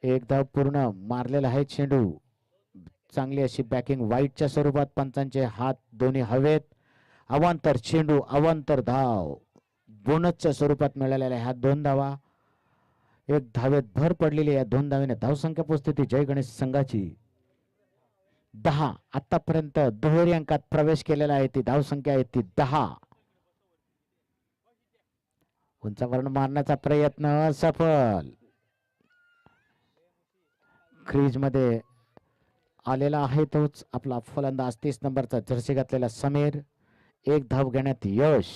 एक धाव पूर्ण मारलेला आहे चेंडू. चांगली अशी बॅकिंग वाईटच्या स्वरूपात. पंचांचे हात दोन्ही हवेत. अवांतर चेंडू अवांतर धाव बोनसच्या स्वरूपात मिळालेल्या ह्या 2 धावा. एक धावेत भर पडलेली आहे. 2 धावेने धावसंख्या पोहोचते ती जय गणेश संघाची. 10 आतापर्यंत दुहेरी अंकात प्रवेश केलेला आहे. ती धावसंख्या आहे ती 10. उंचावरून मारण्याचा प्रयत्न असफल. क्रीज मध्ये आलेला आहे तोच आपला फलंदाज 30 नंबरचा जर्सी घातलेला समीर. एक धाव घेण्यात यश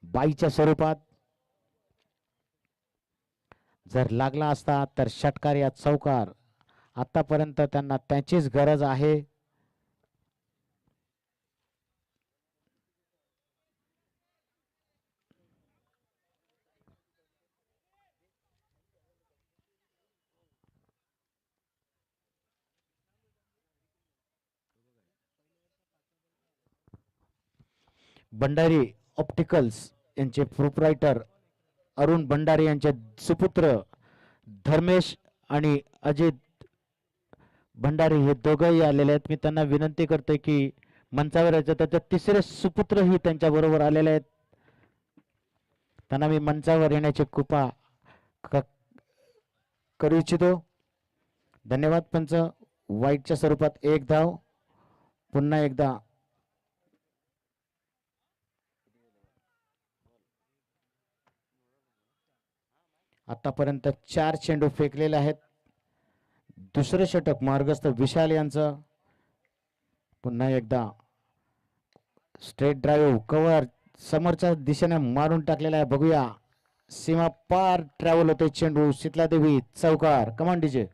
बाईच्या स्वरूपात. जर लागला असता तर षटकार या चौकार. आतापर्यंत त्यांना त्याचीच गरज आहे. भंडारी ऑप्टिकल्स यांचे प्रोप्रायटर अरुण भंडारी यांचे सुपुत्र धर्मेश आणि अजित भंडारी हे दोघंही आलेले आहेत. मी त्यांना विनंती करतोय की मंचावर यायचं. त्याचे तिसरे सुपुत्रही त्यांच्या बरोबर आलेले आहेत. त्यांना मी मंचावर येण्याची कृपा करू इच्छितो. धन्यवाद पंच. वाईटच्या स्वरूपात एक धाव. पुन्हा एकदा आतापर्यंत 4 चेंडू फेकलेले आहेत. दुसरे षटक मार्गस्थ विशाल यांचं. पुन्हा एकदा स्ट्रेट ड्राईव्ह कव्हर समोरच्या दिशेने मारून टाकलेला आहे. बघूया सीमा पार ट्रॅव्हल होते चेंडू. शीतला देवी चौकार. कमान डीजे.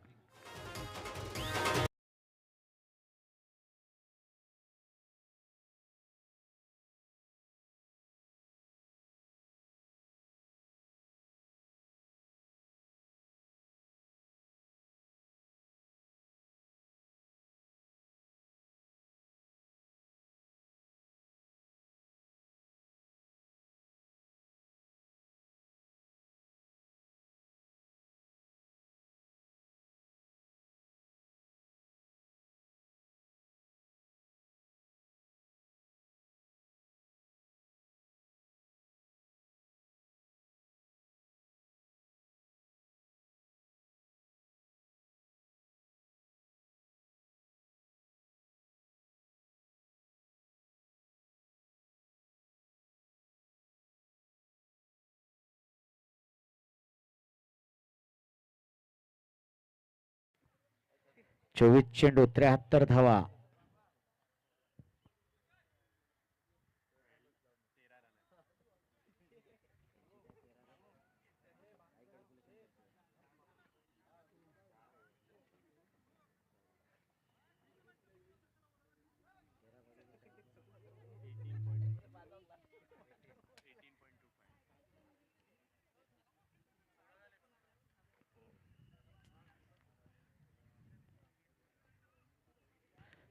चोवीस चेंडू 73 धावा.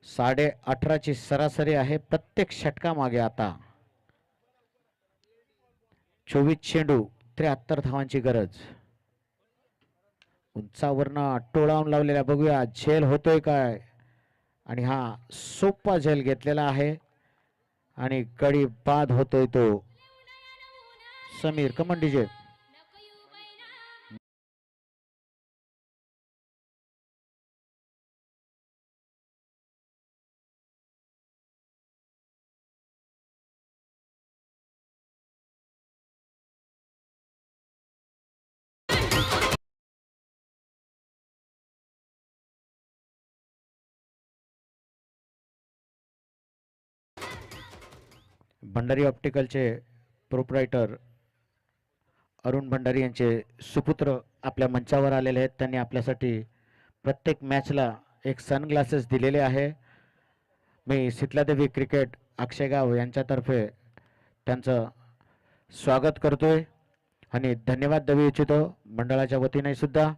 साडे 18ची सरासरी आहे प्रत्येक षटकामागे. आता 24 चेंडू 73 धावांची गरज. उंचावरनं टोळावून लावलेला. बघूया झेल होतोय काय. आणि हा सोपा झेल घेतलेला आहे आणि गडी बाद होतोय तो. समीर कमन डीजे. भंडारी ऑप्टिकलचे प्रोप्रायटर अरुण भंडारी यांचे सुपुत्र आपल्या मंचावर आलेले आहेत. त्यांनी आपल्यासाठी प्रत्येक मॅचला एक सनग्लासेस दिलेले आहे. मी शीतलादेवी क्रिकेट अक्षयगाव यांच्यातर्फे त्यांचं स्वागत करतोय आणि धन्यवाद देऊ इच्छितो मंडळाच्या वतीने सुद्धा.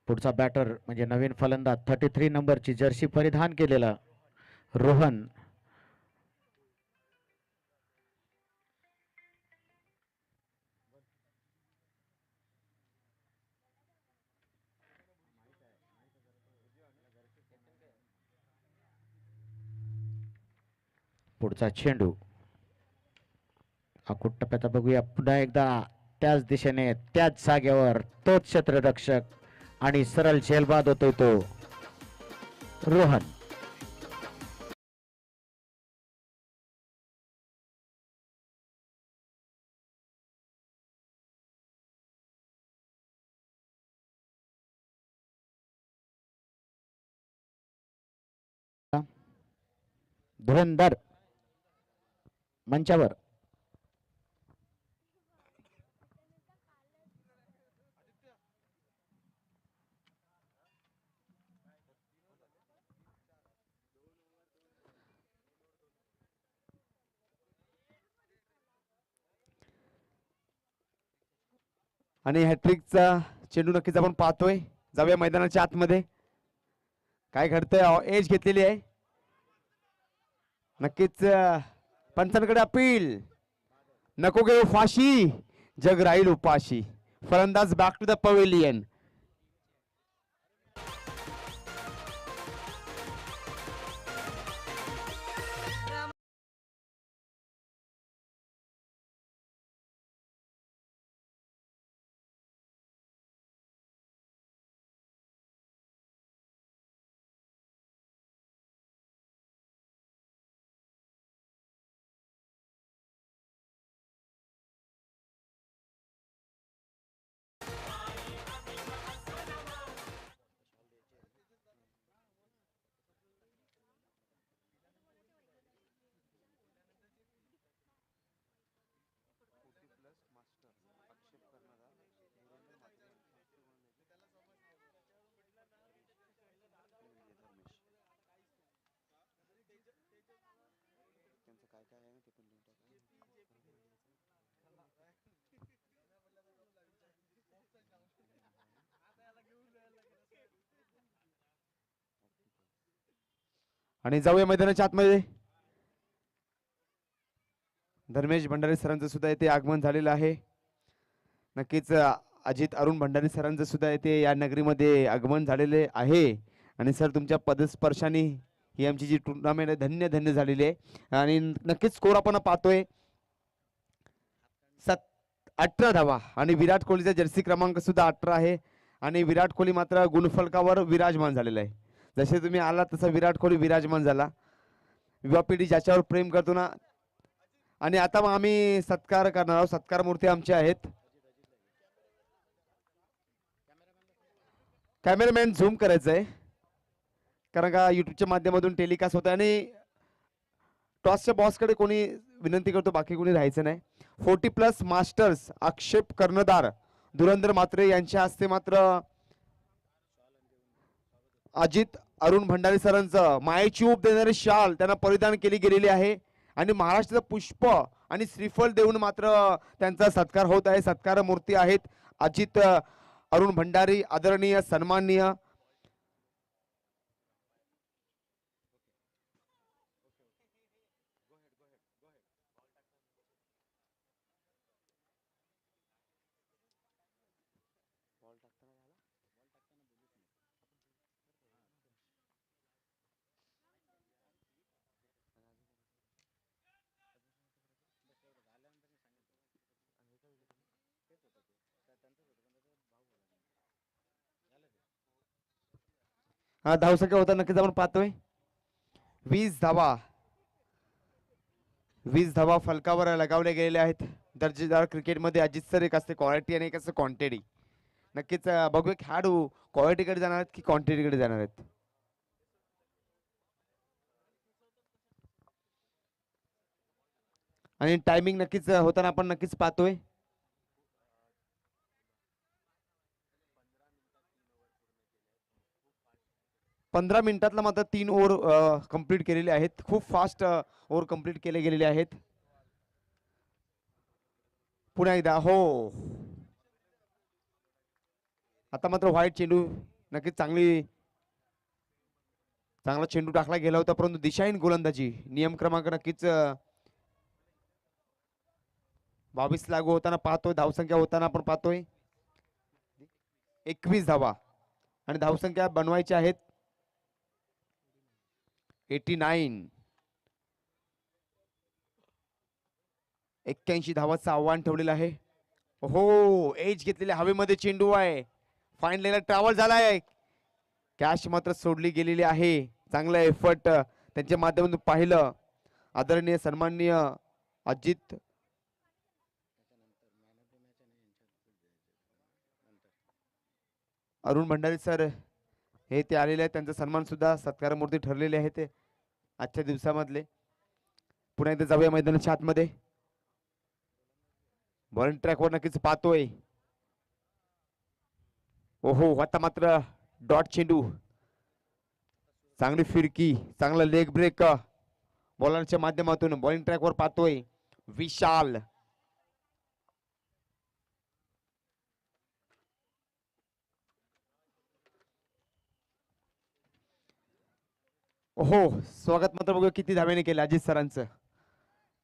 पुढचा बॅटर म्हणजे नवीन फलंदाज 33 नंबरची जर्सी परिधान केलेला रोहन. पुढचा चेंडू आकुट टप्प्याचा. बघूया पुन्हा एकदा त्याच दिशेने त्याच जागेवर तोच क्षेत्ररक्षक आणि सरळ झेलबाद होतोय तो रोहन. धुरंधर मंचावर. आणि हॅट्रिकचा चेंडू नक्कीच आपण पाहतोय. जाऊया मैदानाच्या आतमध्ये काय घडतंय. एज घेतलेली आहे नक्कीच. पंचांकडे अपील. नको घेऊ फाशी, जग राहील उपाशी. फलंदाज बॅक टू द पवेलियन. आणि जाऊया मैदानाच्या आतमध्ये. धर्मेश भंडारी सरांचं सुद्धा इथे आगमन झालेलं आहे. नक्कीच अजित अरुण भंडारी सरांचं सुद्धा इथे या नगरीमध्ये आगमन झालेले आहे. आणि सर तुमच्या पदस्पर्शाने ही आमची जी टुर्नामेंट आहे धन्य धन्य झालेली आहे. आणि नक्कीच स्कोर आपण पाहतोय 18 धावा. आणि विराट कोहलीचा जर्सी क्रमांक सुद्धा 18 आहे. आणि विराट कोहली मात्र गुणफलकावर विराजमान झालेला आहे. जसे तुम्ही आला तसा विराट कोहली विराजमान झाला. युवा पिढी ज्याच्यावर प्रेम करतो ना. आणि आता मग आम्ही सत्कार करणार आहोत. सत्कार मूर्ती आमचे आहेत. कॅमेरामॅन झूम करायचंय कारण का युट्यूबच्या माध्यमातून टेलिकास्ट होत आहे. आणि टॉसच्या बॉसकडे कोणी विनंती करतो, बाकी कोणी राहायचं नाही. 40+ मास्टर्स आक्षेप कर्णधार धुरंधर मात्रे यांच्या हस्ते मात्र अजित अरुण भंडारी सरांचं मायेची ऊब देणारी शाल त्यांना परिधान केली गेलेली आहे. आणि महाराष्ट्राचं पुष्प आणि श्रीफल देऊन मात्र त्यांचा सत्कार होत आहे. सत्कार मूर्ती आहेत अजित अरुण भंडारी, आदरणीय सन्माननीय. हा धावसंख्या होता नक्कीच आपण पाहतोय 20 धावा. 20 धावा फलकावर लगावले गेलेले आहेत. दर्जेदार क्रिकेटमध्ये अजित सर एक असते क्वालिटी आणि एक असते क्वांटिटी. नक्कीच बघूया खेळाडू क्वालिटीकडे जाणार आहेत की क्वांटिटीकडे जाणार आहेत. आणि टायमिंग नक्कीच होताना आपण नक्कीच पाहतोय. 15 मिनिटातला मात्र 3 ओव्हर कंप्लीट केलेले आहेत. खूप फास्ट ओव्हर कंप्लीट केले गेलेले आहेत. पुन्हा एकदा हो. आता मात्र व्हाईट चेंडू नक्कीच चांगला चेंडू टाकला गेला होता, परंतु दिशाहीन गोलंदाजी. नियम क्रमांक नक्कीच 22 लागू होताना पाहतोय. धावसंख्या होताना आपण पाहतोय 21 धावा. आणि धावसंख्या बनवायच्या आहेत 89. 81 धावाचं आव्हान ठेवलेलं आहे. हो एज घेतलेल्या हवेमध्ये चेंडू आहे. फाईन लाईनला ट्रॅव्हल झालाय. कॅश मात्र सोडली गेलेली आहे. चांगला एफर्ट त्यांच्या माध्यमातून पाहिलं. आदरणीय सन्माननीय अजित अरुण भंडारी सर हे ते आलेले आहेत. त्यांचा सन्मान सुद्धा सत्कारमूर्ती ठरलेले आहे ते आजच्या दिवसामधले. पुन्हा एकदा जाऊया मैदानाच्या आतमध्ये. बॉलिंग ट्रॅकवर नक्कीच पाहतोय. ओहो आता मात्र डॉट चेंडू. चांगली फिरकी, चांगला लेग ब्रेक बॉलरच्या माध्यमातून बॉलिंग ट्रॅकवर पाहतोय विशाल. ओहो स्वागत मात्र बघूया किती धाब्याने केलं अजित सरांचं.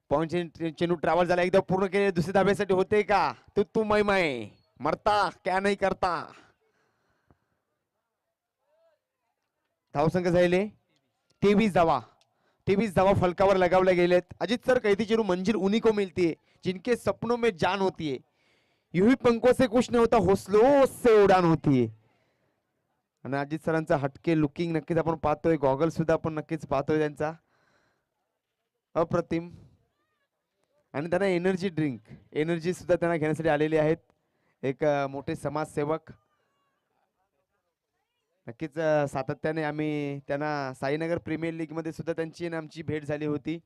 पॉईंट चेंडू ट्रॅव्हल झाला. एकदा पूर्ण केले. दुसऱ्या धाब्यासाठी होते का तू मै मरता क्या नाही करता. धावसंख्या झाले 23 धावा. 23 धावा फलकावर लगावल्या गेलेत. अजित सर कहती चेंडू मंजिल उन्हीं को मिलती है जिनके सपनों में जान होती है. यूं पंखों से कुछ नहीं होता, हौसलों से उड़ान होती है. आणि अजित सरांचा हटके लुकिंग नक्कीच आपण पाहतोय. गॉगल सुद्धा आपण नक्कीच पाहतोय त्यांचा. अप्रतिम. आणि त्यांना एनर्जी सुद्धा त्यांना घेण्यासाठी आलेले आहेत. एक मोठे समाजसेवक. नक्कीच सातत्याने आम्ही त्यांना साईनगर प्रीमियर लीग मध्ये सुद्धा त्यांची आणि आमची भेट झाली होती.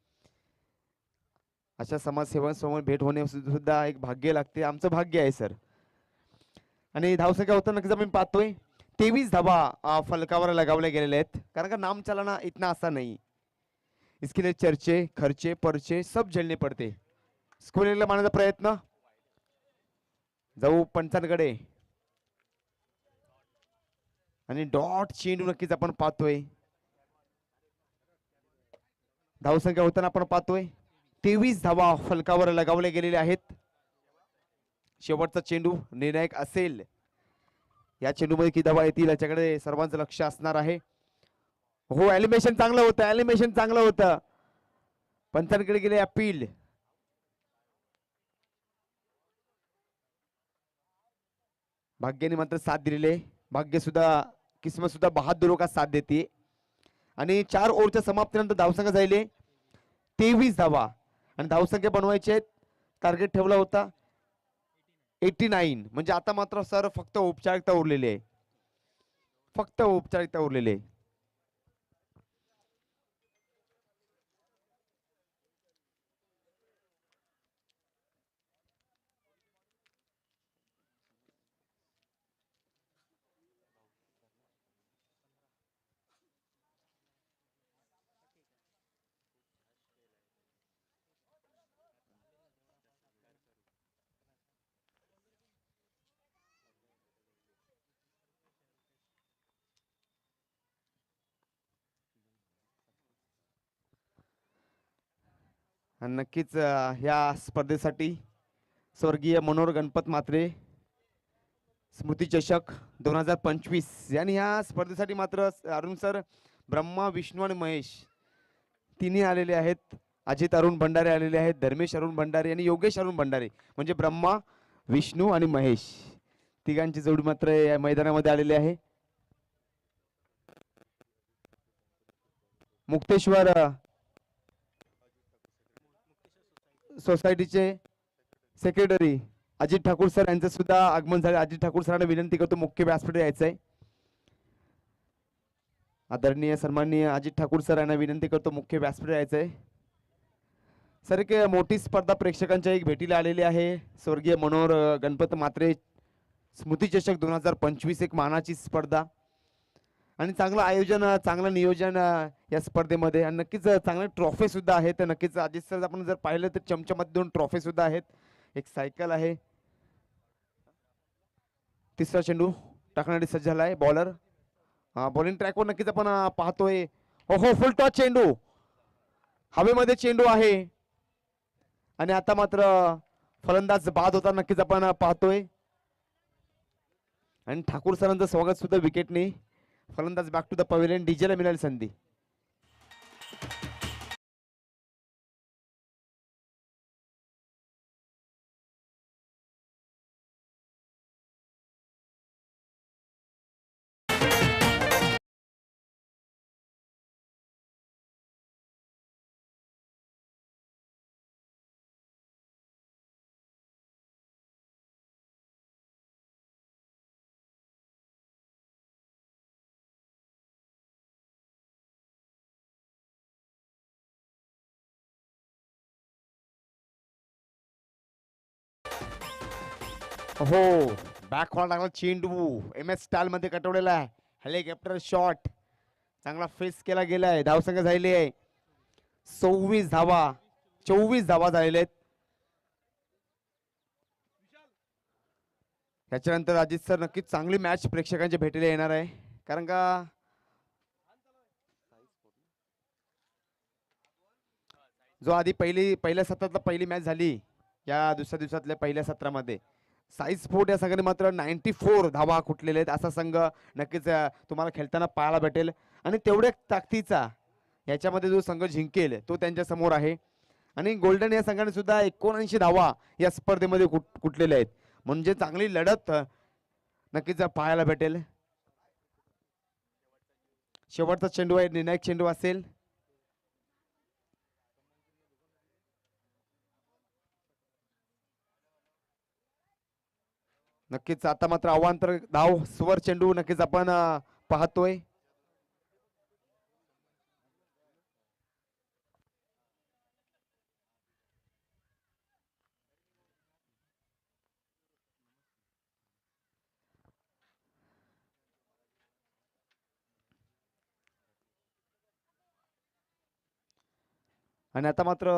अशा समाजसेवकांसमोर भेट होणे सुद्धा एक भाग्य लागते. आमचं भाग्य आहे सर. आणि धावसंख्या होतं नक्कीच आपण पाहतोय 23 धावा फलकावर लगावले गेलेले आहेत. कारण का नाम चलाना इतना आसान नहीं. इसके लिए चर्चे खर्चे पर्चे सब झेलने पडते. स्कोरला मारण्याचा प्रयत्न. जाऊ पंचांकडे आणि डॉट चेंडू नक्कीच आपण पाहतोय. धावसंख्या होताना आपण पाहतोय 23 धावा फलकावर लगावले गेलेले आहेत. शेवटचा चेंडू निर्णायक असेल. या चेंडूमध्ये किती धावा येतील याच्याकडे सर्वांचं लक्ष असणार आहे. हो एलिमिनेशन चांगलं होतं. पंचांकडे गेले अपील. भाग्याने मात्र साथ दिलेले. भाग्य सुद्धा किस्मत सुद्धा बहादुर का साथ देते. आणि 4 ओव्हरच्या समाप्तीनंतर धावसंख्या झाले 23 धावा. आणि धावसंख्या बनवायचे आहेत. टार्गेट ठेवला होता 89. म्हणजे आता मात्र सर फक्त औपचारिकता उरलेली आहे. आणि नक्कीच ह्या स्पर्धेसाठी स्वर्गीय मनोहर गणपत म्हात्रे स्मृती चषक 2025 आणि ह्या स्पर्धेसाठी मात्र अरुण सर ब्रह्मा विष्णू आणि महेश तिन्ही आलेले आहेत. अजित अरुण भंडारे आलेले आहेत. धर्मेश अरुण भंडारे आणि योगेश अरुण भंडारे म्हणजे ब्रह्मा विष्णू आणि महेश तिघांची जोडी मात्र या मैदानामध्ये आलेली आहे. मुक्तेश्वर सोसायटीचे सेक्रेटरी अजित ठाकूर सर यांचं सुद्धा आगमन झाले. अजित ठाकूर सरांना विनंती करतो मुख्य व्यासपीठावर यायचंय. आदरणीय सन्माननीय अजित ठाकूर सर यांना विनंती करतो मुख्य व्यासपीठावर यायचंय. सर एक मोठी स्पर्धा प्रेक्षकांच्या एक भेटीला आलेली आहे. स्वर्गीय मनोहर गणपत म्हात्रे स्मृती चषक 2025 एक मानाची स्पर्धा आणि चांगलं आयोजन चांगलं नियोजन या स्पर्धेमध्ये. आणि नक्कीच चांगले ट्रॉफी सुद्धा आहेत. नक्कीच अजित सर आपण जर पाहिलं तर चमच्यामध्ये 2 ट्रॉफी सुद्धा आहेत. एक सायकल आहे. तिसरा चेंडू टाकण्यासाठी सज्ज झालाय बॉलर. बॉलिंग ट्रॅकवर नक्कीच आपण पाहतोय. हो फुल टॉस चेंडू हवेमध्ये चेंडू आहे. आणि आता मात्र फलंदाज बाद होता नक्कीच आपण पाहतोय. आणि ठाकूर सरांचं स्वागत सुद्धा विकेटने. फलंदाज बॅक टू द पवेलियन. डीजेला मिळाली संधी. हो, बॅक हॉल टाकला चेंडू MS स्टाईल मध्ये कटवलेला आहे. हेलिकॉप्टर शॉट चांगला फेस केला गेलाय. धावसंख्या झालेली आहे 26 धावा. 24 धावा झालेल्या आहेत. त्याच्यानंतर अजित सर नक्कीच चांगली मॅच प्रेक्षकांच्या भेटीला येणार आहे. कारण का जो आधी पहिल्या सत्रातला पहिली मॅच झाली या दुसऱ्या दिवसातल्या पहिल्या सत्रामध्ये साईज स्पोर्ट या संघाने मात्र 94 धावा कुठलेले आहेत. असा संघ नक्कीच तुम्हाला खेळताना पाहायला भेटेल. आणि तेवढ्या ताकदीचा याच्यामध्ये जो संघ जिंकेल तो त्यांच्या समोर आहे. आणि गोल्डन या संघाने सुद्धा 79 धावा या स्पर्धेमध्ये कुठलेल्या आहेत. म्हणजे चांगली लढत नक्कीच पाहायला भेटेल. शेवटचा चेंडू आहे, निर्णायक चेंडू असेल. नक्कीच आता मात्र अवांतर धाव स्वर चेंडू नक्कीच आपण पाहतोय. आणि आता मात्र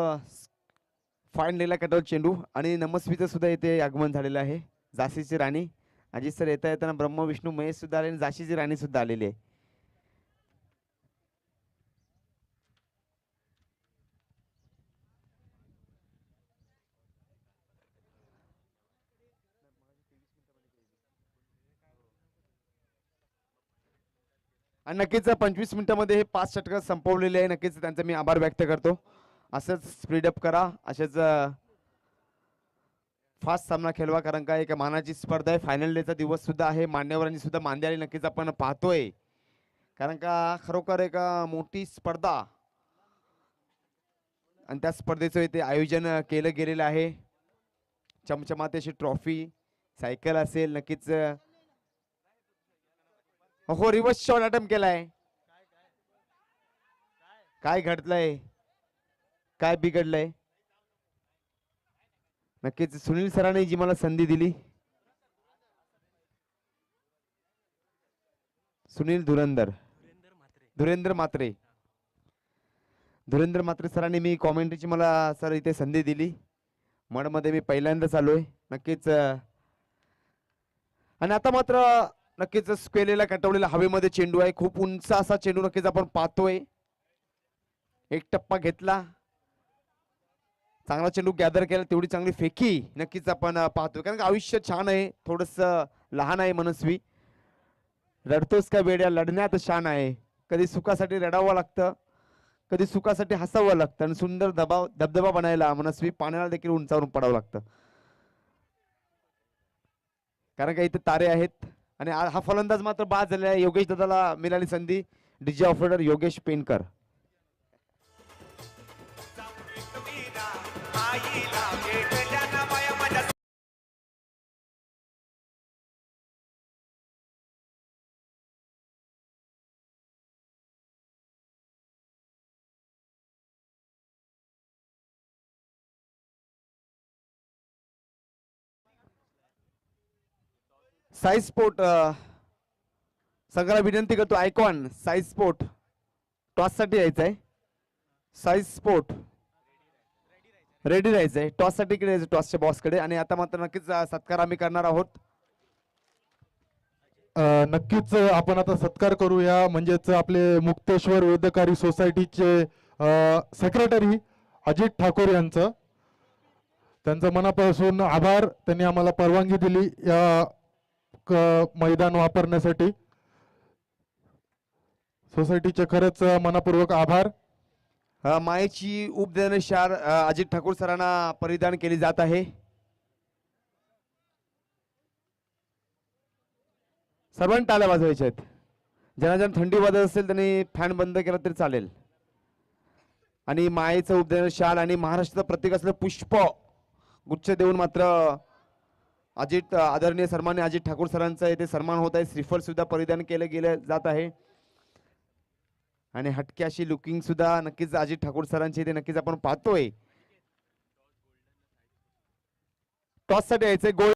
फाईनलीला कटवर चेंडू आणि नमस्वीचं सुद्धा इथे आगमन झालेलं आहे. झाशीची राणी अजित सर येता येताना ब्रह्म विष्णू महेश सुद्धा आले आणि झाशीची राणी सुद्धा आलेली आहे. आणि नक्कीच 25 मिनिटांमध्ये हे 5 षटकं संपवलेले आहे. नक्कीच त्यांचा मी आभार व्यक्त करतो. असंच स्पीडअप करा, असेच फास्ट सामना खेळवा. कारण का एक मानाची स्पर्धा आहे. फायनल डेचा दिवस सुद्धा आहे. मान्यवरांनी सुद्धा मांदी आली नक्कीच आपण पाहतोय. कारण का खरोखर एक मोठी स्पर्धा आणि त्या स्पर्धेचं इथे आयोजन केलं गेलेलं आहे. चमचमाती अशी ट्रॉफी सायकल असेल नक्कीच. हो, रिव्हर्स शॉट अटेम्प्ट केलाय. काय घडलंय, काय बिघडलंय? नक्कीच सुनील सरांनी जी मला संधी दिली, सुनील धुरेंद्र मात्रे सरांनी मी कॉमेंट्रीची मला सर इथे संधी दिली. मडमध्ये मी पहिल्यांदाच आलोय. नक्कीच आणि आता मात्र नक्कीच स्क्वेलेला कटवलेला हवेमध्ये चेंडू आहे. खूप उंच असा चेंडू नक्कीच आपण पाहतोय. एक टप्पा घेतला, चांगला चेंडू गॅदर केला, तेवढी चांगली फेकी नक्कीच आपण पाहतोय. कारण आयुष्य छान आहे, थोडस लहान आहे मनस्वी. रडतोस का वेड्या, लढण्यात शान आहे. कधी सुखासाठी रडावं लागतं, कधी सुखासाठी हसावं लागतं आणि सुंदर धबधबा बनायला मनस्वी पाण्याला देखील उंचावरून पडावं लागतं. कारण का इथे तारे आहेत. आणि हा फलंदाज मात्र बाद झालेला आहे. योगेश दादाला मिळाली संधी. DJ operator Yogesh पेनकर. Sai sport सगळ्याला विनंती करतो, आयकॉन साई स्पोर्ट टॉस साठी यायचंय. साई स्पोर्ट रेडी राहायचंय, टॉस साठी इकडे यायचं, टॉसच्या बॉस कडे. आणि आता मात्र नक्कीच सत्कार आम्ही करणार आहोत. नक्कीच आपण आता सत्कार करूया. म्हणजेच आपले मुक्तेश्वर वेदकारी सोसायटीचे सेक्रेटरी अजित ठाकूर यांचं, त्यांचं मनापासून आभार. त्यांनी आम्हाला परवानगी दिली या मैदान वापरण्यासाठी. सोसायटीचे खरंच मनापूर्वक आभार. मायेची उपदेण शार अजित ठाकूर सरांना परिधान केली जात आहे. सर्वांनी टाळ्या वाजवायच्या आहेत. ज्यांना ज्यांना थंडी वाजत असेल त्यांनी फॅन बंद केला तरी चालेल. आणि मायेचं उपदेण शाल आणि महाराष्ट्राचं प्रतीक असलेलं पुष्प गुच्छ देऊन मात्र आदरणीय सन्मान्य अजित ठाकूर सरांचा इथे सन्मान होत आहे. श्रीफल सुद्धा परिधान केलं गेलं जात आहे. आणि हटकी अशी लुकिंग सुद्धा नक्कीच अजित ठाकूर सरांची इथे नक्कीच आपण पाहतोय. टॉस साठी यायचंय. गोल